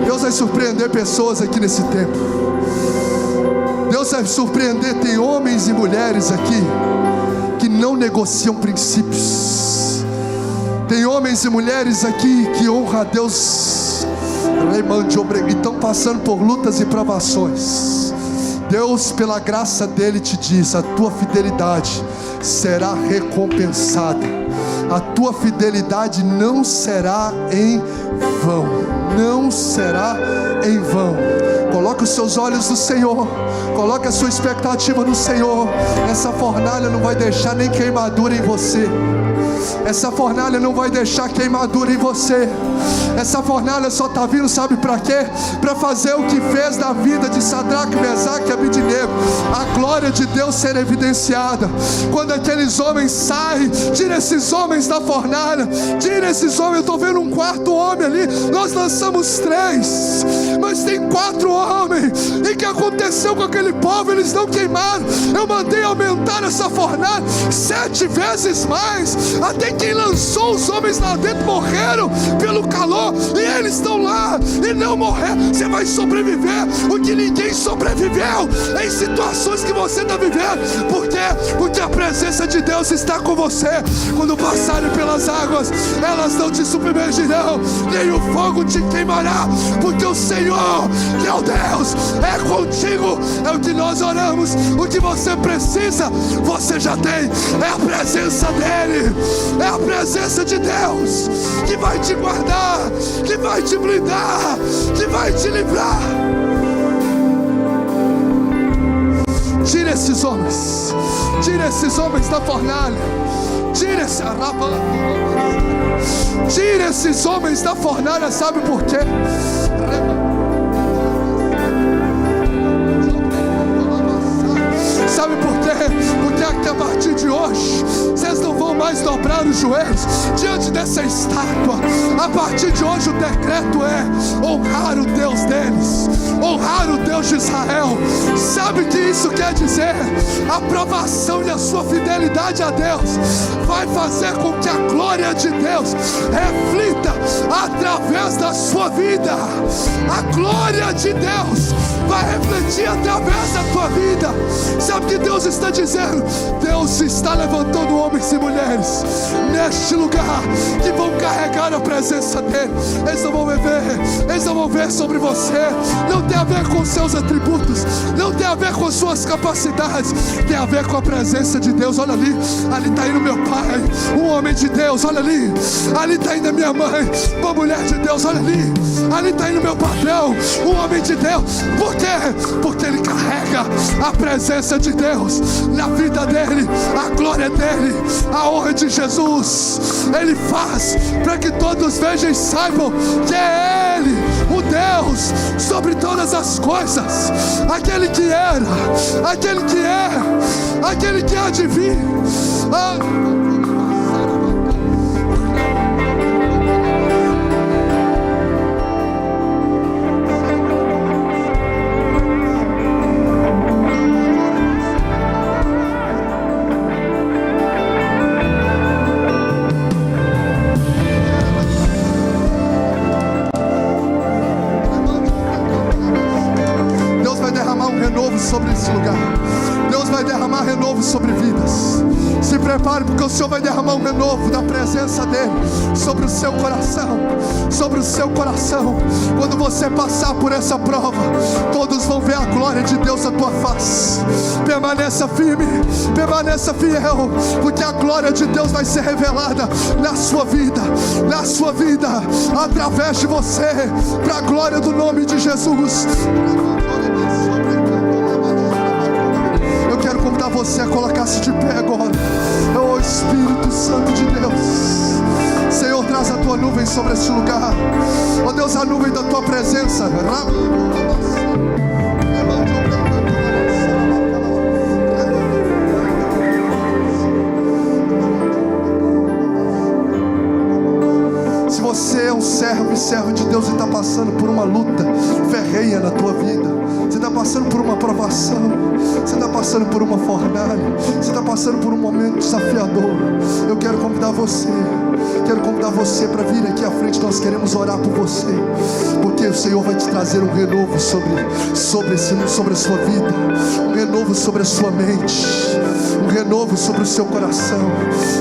Deus vai surpreender pessoas aqui nesse tempo. Deus vai surpreender. Tem homens e mulheres aqui que não negociam princípios. Tem homens e mulheres aqui que honram a Deus e estão passando por lutas e provações. Deus, pela graça dele, te diz: a tua fidelidade será recompensada. A tua fidelidade não será em vão. Não será em vão. Coloque os seus olhos no Senhor. Coloque a sua expectativa no Senhor. Essa fornalha não vai deixar nem queimadura em você. Essa fornalha não vai deixar queimadura em você. Essa fornalha só está vindo, sabe para quê? Para fazer o que fez na vida de Sadraque, Mesaque e Abednego. A glória de Deus ser evidenciada. Quando aqueles homens saem, tira esses homens da fornalha, tira esses homens. Eu estou vendo um 4º homem ali. Nós lançamos 3, mas tem 4 homens. E o que aconteceu com aquele povo? Eles não queimaram. Eu mandei aumentar essa fornalha 7 vezes mais. Até quem lançou os homens lá dentro morreram pelo calor. E eles estão lá e não morreram. Você vai sobreviver o que ninguém sobreviveu em situações que você está vivendo. Por quê? Porque a presença de Deus está com você. Quando passarem pelas águas, elas não te submergirão, nem o fogo te queimará, porque o Senhor, teu Deus, é contigo. É o que nós oramos. O que você precisa, você já tem. É a presença dEle. É a presença de Deus que vai te guardar, que vai te blindar, que vai te livrar. Tira esses homens da fornalha. Tira esses homens da fornalha. Sabe por quê? Sabe por quê? Porque aqui a partir de hoje vocês não vão mais dobrar os joelhos diante dessa estátua. A partir de hoje o decreto é honrar o Deus deles, honrar o Deus de Israel. Sabe o que isso quer dizer? A provação e a sua fidelidade a Deus vai fazer com que a glória de Deus reflita através da sua vida. A glória de Deus vai refletir através da tua vida. Sabe o que Deus está dizendo? Deus está levantando homens e mulheres mulheres neste lugar que vão carregar a presença dele. Eles não vão ver, eles não vão ver sobre você. Não tem a ver com seus atributos, não tem a ver com suas capacidades, tem a ver com a presença de Deus. Olha ali, ali está indo meu pai, um homem de Deus. Olha ali, ali está indo a minha mãe, uma mulher de Deus. Olha ali, ali está indo meu patrão, um homem de Deus. Por quê? Porque ele carrega a presença de Deus na vida dele, a glória dele, a honra de Jesus. Ele faz para que todos vejam e saibam que é ele, o Deus sobre todas as coisas, aquele que era, aquele que é, aquele que há de vir. Sobre esse lugar, Deus vai derramar renovo sobre vidas. Se prepare, porque o Senhor vai derramar um renovo da presença dele sobre o seu coração, sobre o seu coração. Quando você passar por essa prova, todos vão ver a glória de Deus na tua face. Permaneça firme, permaneça fiel, porque a glória de Deus vai ser revelada na sua vida, através de você, para a glória do nome de Jesus. Quero convidar você a colocar-se de pé agora. Oh Espírito Santo de Deus, Senhor, traz a tua nuvem sobre este lugar. Oh Deus, a nuvem da tua presença. Se você é um servo e serva de Deus e está passando por uma luta ferrenha na tua vida, você está passando por uma provação, você está passando por uma fornalha, você está passando por um momento desafiador, eu quero convidar você para vir aqui à frente. Nós queremos orar por você, porque o Senhor vai te trazer um renovo sobre a sua vida, um renovo sobre a sua mente, um renovo sobre o seu coração.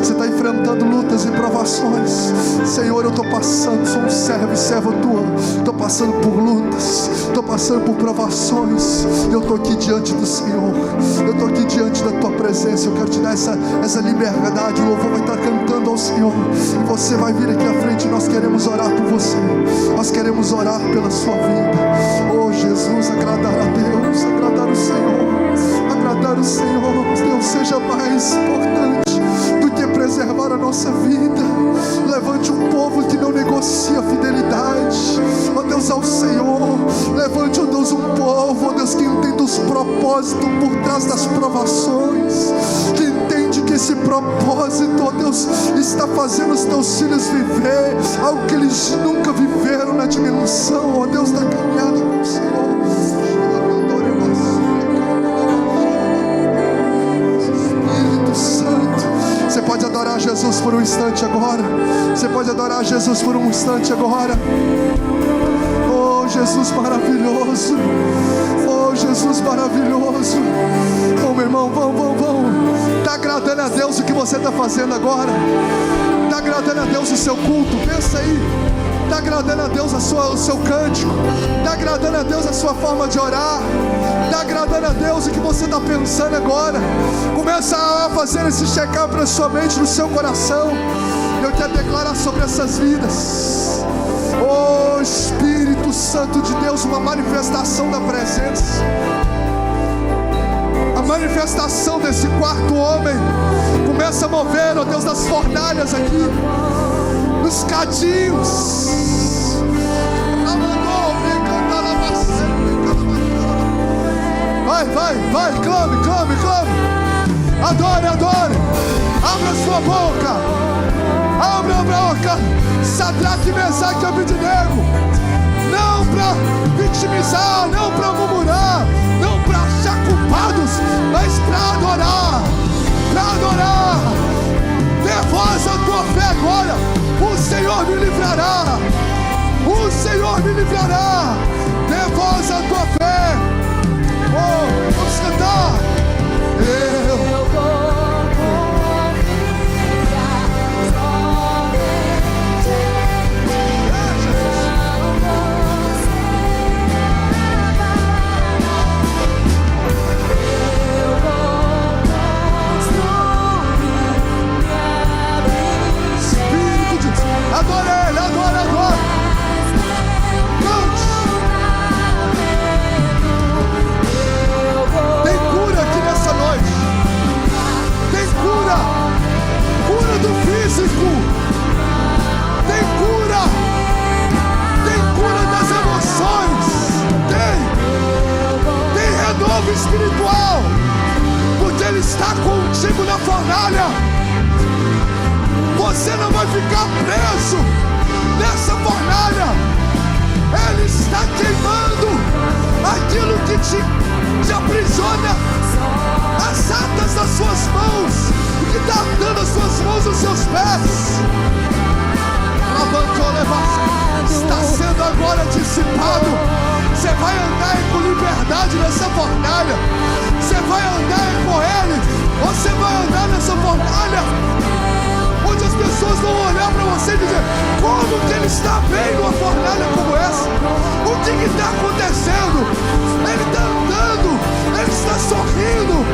Você está enfrentando lutas e provações. Senhor, eu estou passando, sou um servo e serva tua, estou passando por lutas, estou passando por provações. Eu estou aqui diante do Senhor, eu estou aqui diante da tua presença. Eu quero te dar essa liberdade. O louvor vai estar cantando ao Senhor, e você vai vir aqui à frente. Nós queremos orar por você, nós queremos orar pela sua vida. Oh Jesus, agradar a Deus, agradar o Senhor, agradar o Senhor. Deus, seja mais importante do que preservar a nossa vida. Levante um povo que não negocia fidelidade, ó Deus, ao Senhor. Levante, ó Deus, um povo, ó Deus, que entende os propósitos por trás das provações, que entende que esse propósito, ó Deus, está fazendo os teus filhos viver algo que eles nunca viveram na dimensão, ó Deus, da caminhada com o Senhor. Você pode adorar Jesus por um instante agora. Você pode adorar Jesus por um instante agora. Oh Jesus maravilhoso, oh Jesus maravilhoso. Oh meu irmão, vamos. Está agradando a Deus o que você está fazendo agora? Está agradando a Deus o seu culto? Pensa aí. Está agradando a Deus o seu cântico? Está agradando a Deus a sua forma de orar? Está agradando a Deus o que você está pensando agora? Começa a fazer esse check-up na sua mente, no seu coração. Eu quero declarar sobre essas vidas, oh Espírito Santo de Deus, uma manifestação da presença, a manifestação desse quarto homem. Começa a mover, ó Deus, das fornalhas aqui, nos cadinhos. Vai, clame. Adore. Abra sua boca. Abra a boca. Sadraque, Mesaque e Abednego. Não para vitimizar, não para murmurar, não para achar culpados, mas para adorar. Dê voz à tua fé agora. O Senhor me livrará. Dê voz à tua fé. Oh, vamos cantar. Eu vou confiar ficar preso nessa fornalha. Ele está queimando aquilo que te aprisiona, as atas das suas mãos, o que está atando as suas mãos aos seus pés. Está sendo agora dissipado. Você vai andar com liberdade nessa fornalha. Você vai andar com Ele. Você vai andar nessa fornalha onde as pessoas vão olhar para você e dizer: como que ele está bem numa fornalha como essa? O que está acontecendo? Ele está andando, ele está sorrindo,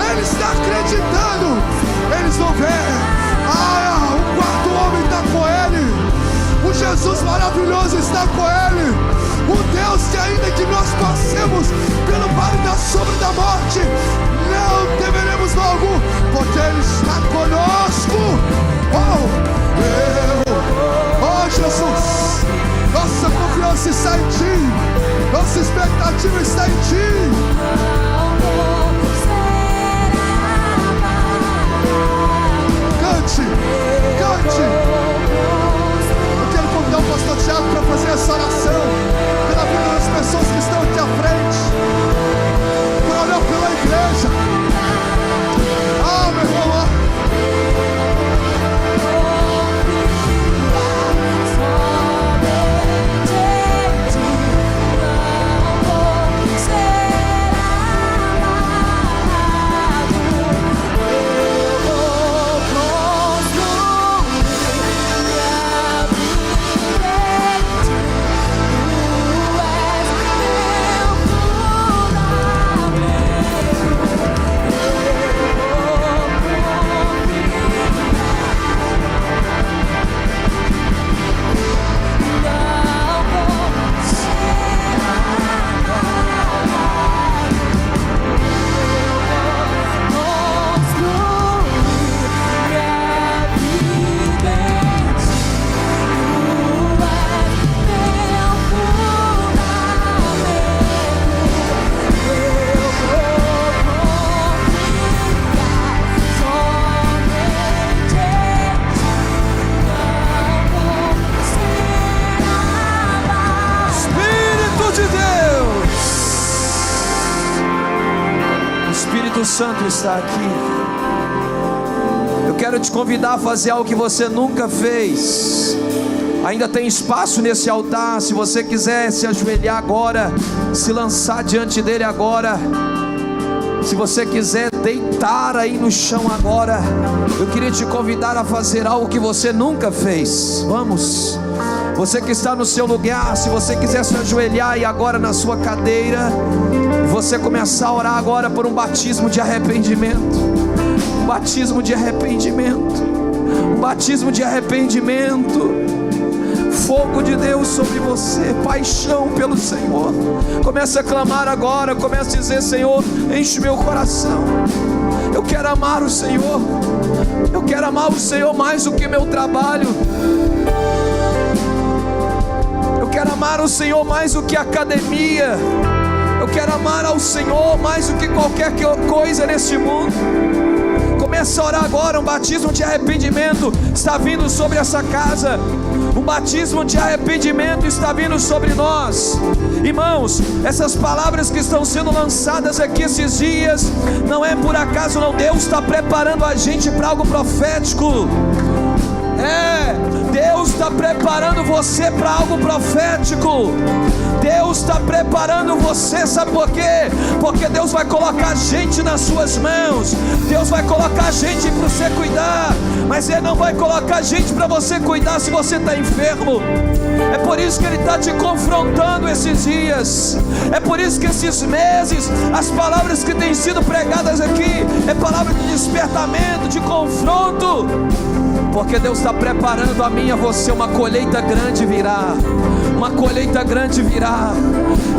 ele está acreditando. Eles vão ver: ah, o quarto homem está com ele. O Jesus maravilhoso está com ele. O Deus que, ainda que nós passemos pelo vale da sombra da morte, não temeremos mal algum, porque Ele está conosco. Oh Jesus, nossa confiança está em Ti, nossa expectativa está em Ti. Cante, cante. Convidar o pastor Tiago para fazer essa oração pela vida das pessoas que estão aqui à frente, para orar pela igreja. Ah, meu irmão, Santo está aqui. Eu quero te convidar a fazer algo que você nunca fez. Ainda tem espaço nesse altar. Se você quiser se ajoelhar agora, se lançar diante dele agora, se você quiser deitar aí no chão agora, eu queria te convidar a fazer algo que você nunca fez. Vamos. Você que está no seu lugar, se você quiser se ajoelhar aí agora na sua cadeira, e você começar a orar agora por um batismo de arrependimento. Um batismo de arrependimento. Um batismo de arrependimento. Fogo de Deus sobre você, paixão pelo Senhor. Comece a clamar agora, comece a dizer: Senhor, enche meu coração. Eu quero amar o Senhor. Eu quero amar o Senhor mais do que meu trabalho. Eu quero amar o Senhor mais do que a academia. Eu quero amar ao Senhor mais do que qualquer coisa neste mundo. Comece a orar agora. Um batismo de arrependimento está vindo sobre essa casa. Um batismo de arrependimento está vindo sobre nós. Irmãos, essas palavras que estão sendo lançadas aqui esses dias, não é por acaso não. Deus está preparando a gente para algo profético. Deus está preparando você para algo profético. Deus está preparando você, sabe por quê? Porque Deus vai colocar gente nas suas mãos. Deus vai colocar gente para você cuidar, mas Ele não vai colocar gente para você cuidar se você está enfermo. É por isso que Ele está te confrontando esses dias. É por isso que esses meses, as palavras que têm sido pregadas aqui é palavra de despertamento, de confronto. Porque Deus está preparando a mim e a você. Uma colheita grande virá. Uma colheita grande virá.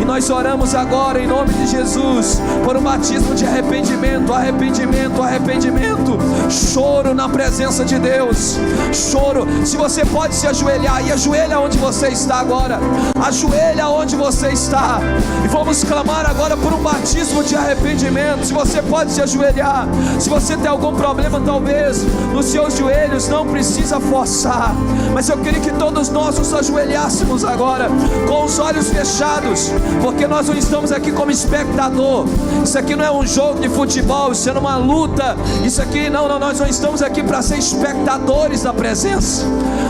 E nós oramos agora em nome de Jesus por um batismo de arrependimento. Arrependimento, arrependimento. Choro na presença de Deus. Choro. dizendo, se você pode se ajoelhar, e ajoelha onde você está agora, ajoelha onde você está, e vamos clamar agora por um batismo de arrependimento. Se você pode se ajoelhar, se você tem algum problema talvez nos seus joelhos, não precisa forçar, mas eu queria que todos nós nos ajoelhássemos agora, com os olhos fechados, porque nós não estamos aqui como espectador. Isso aqui não é um jogo de futebol, isso é uma luta. Isso aqui nós não estamos aqui para ser espectadores da presença.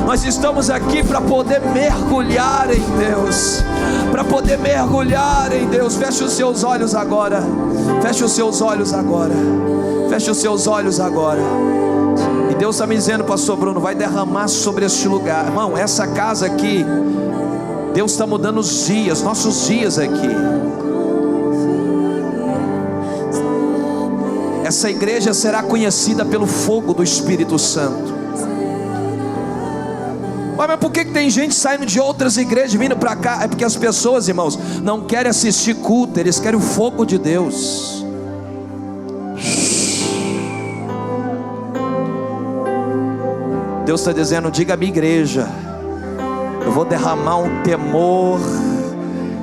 Nós estamos aqui para poder mergulhar em Deus, para poder mergulhar em Deus. Feche os seus olhos agora. Feche os seus olhos agora. Feche os seus olhos agora. E Deus está me dizendo, pastor Bruno, vai derramar sobre este lugar. Irmão, essa casa aqui, Deus está mudando os dias, nossos dias aqui. Essa igreja será conhecida pelo fogo do Espírito Santo. Mas por que tem gente saindo de outras igrejas vindo para cá? É porque as pessoas, irmãos, não querem assistir culto, eles querem o fogo de Deus. Deus está dizendo, diga à minha igreja, eu vou derramar um temor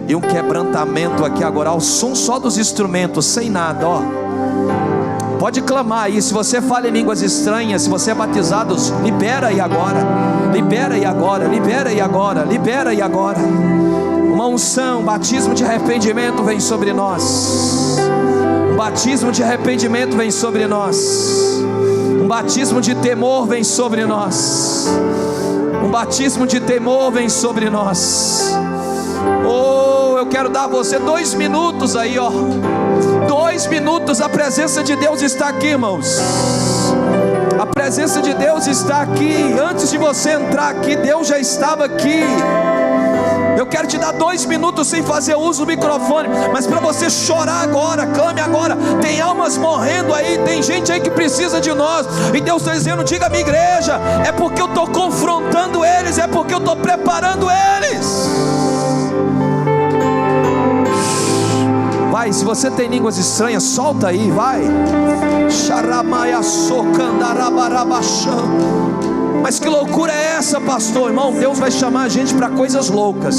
e um quebrantamento aqui agora, ao som só dos instrumentos, sem nada, ó. Pode clamar aí, se você fala em línguas estranhas, se você é batizado, libera aí agora, libera aí agora, libera aí agora, libera aí agora. Uma unção, um batismo de arrependimento vem sobre nós. Um batismo de arrependimento vem sobre nós. Um batismo de temor vem sobre nós. Um batismo de temor vem sobre nós. Oh, eu quero dar a você 2 minutos aí, ó. 2 minutos, a presença de Deus está aqui, irmãos. A presença de Deus está aqui. Antes de você entrar aqui, Deus já estava aqui. Eu quero te dar 2 minutos sem fazer uso do microfone, mas para você chorar agora, clame agora. Tem almas morrendo aí, tem gente aí que precisa de nós, e Deus está dizendo, diga à minha igreja, é porque eu estou confrontando eles, é porque eu estou preparando eles. Vai, se você tem línguas estranhas, solta aí, vai. Mas que loucura é essa, pastor? Irmão, Deus vai chamar a gente para coisas loucas.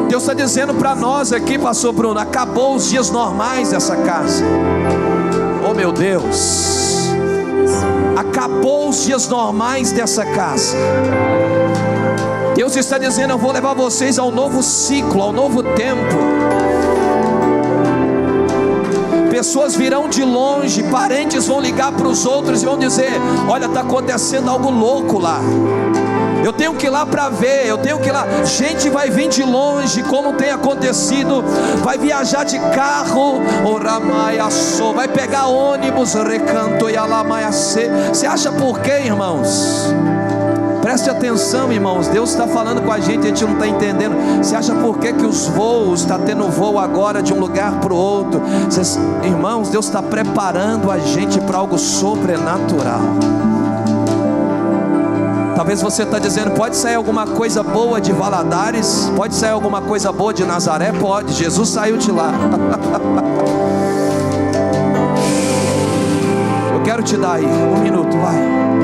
Deus está dizendo para nós aqui, pastor Bruno, acabou os dias normais dessa casa. Oh meu Deus, acabou os dias normais dessa casa. Deus está dizendo, eu vou levar vocês ao novo ciclo, ao novo tempo. Pessoas virão de longe, parentes vão ligar para os outros e vão dizer, olha, está acontecendo algo louco lá, eu tenho que ir lá para ver, eu tenho que ir lá. Gente vai vir de longe, como tem acontecido, vai viajar de carro, vai pegar ônibus, você acha por quê, irmãos? Preste atenção, irmãos, Deus está falando com a gente não está entendendo. Você acha por que os voos, está tendo voo agora de um lugar para o outro? Irmãos, Deus está preparando a gente para algo sobrenatural. Talvez você está dizendo, pode sair alguma coisa boa de Valadares? Pode sair alguma coisa boa de Nazaré? Pode, Jesus saiu de lá. Eu quero te dar aí 1 minuto, vai.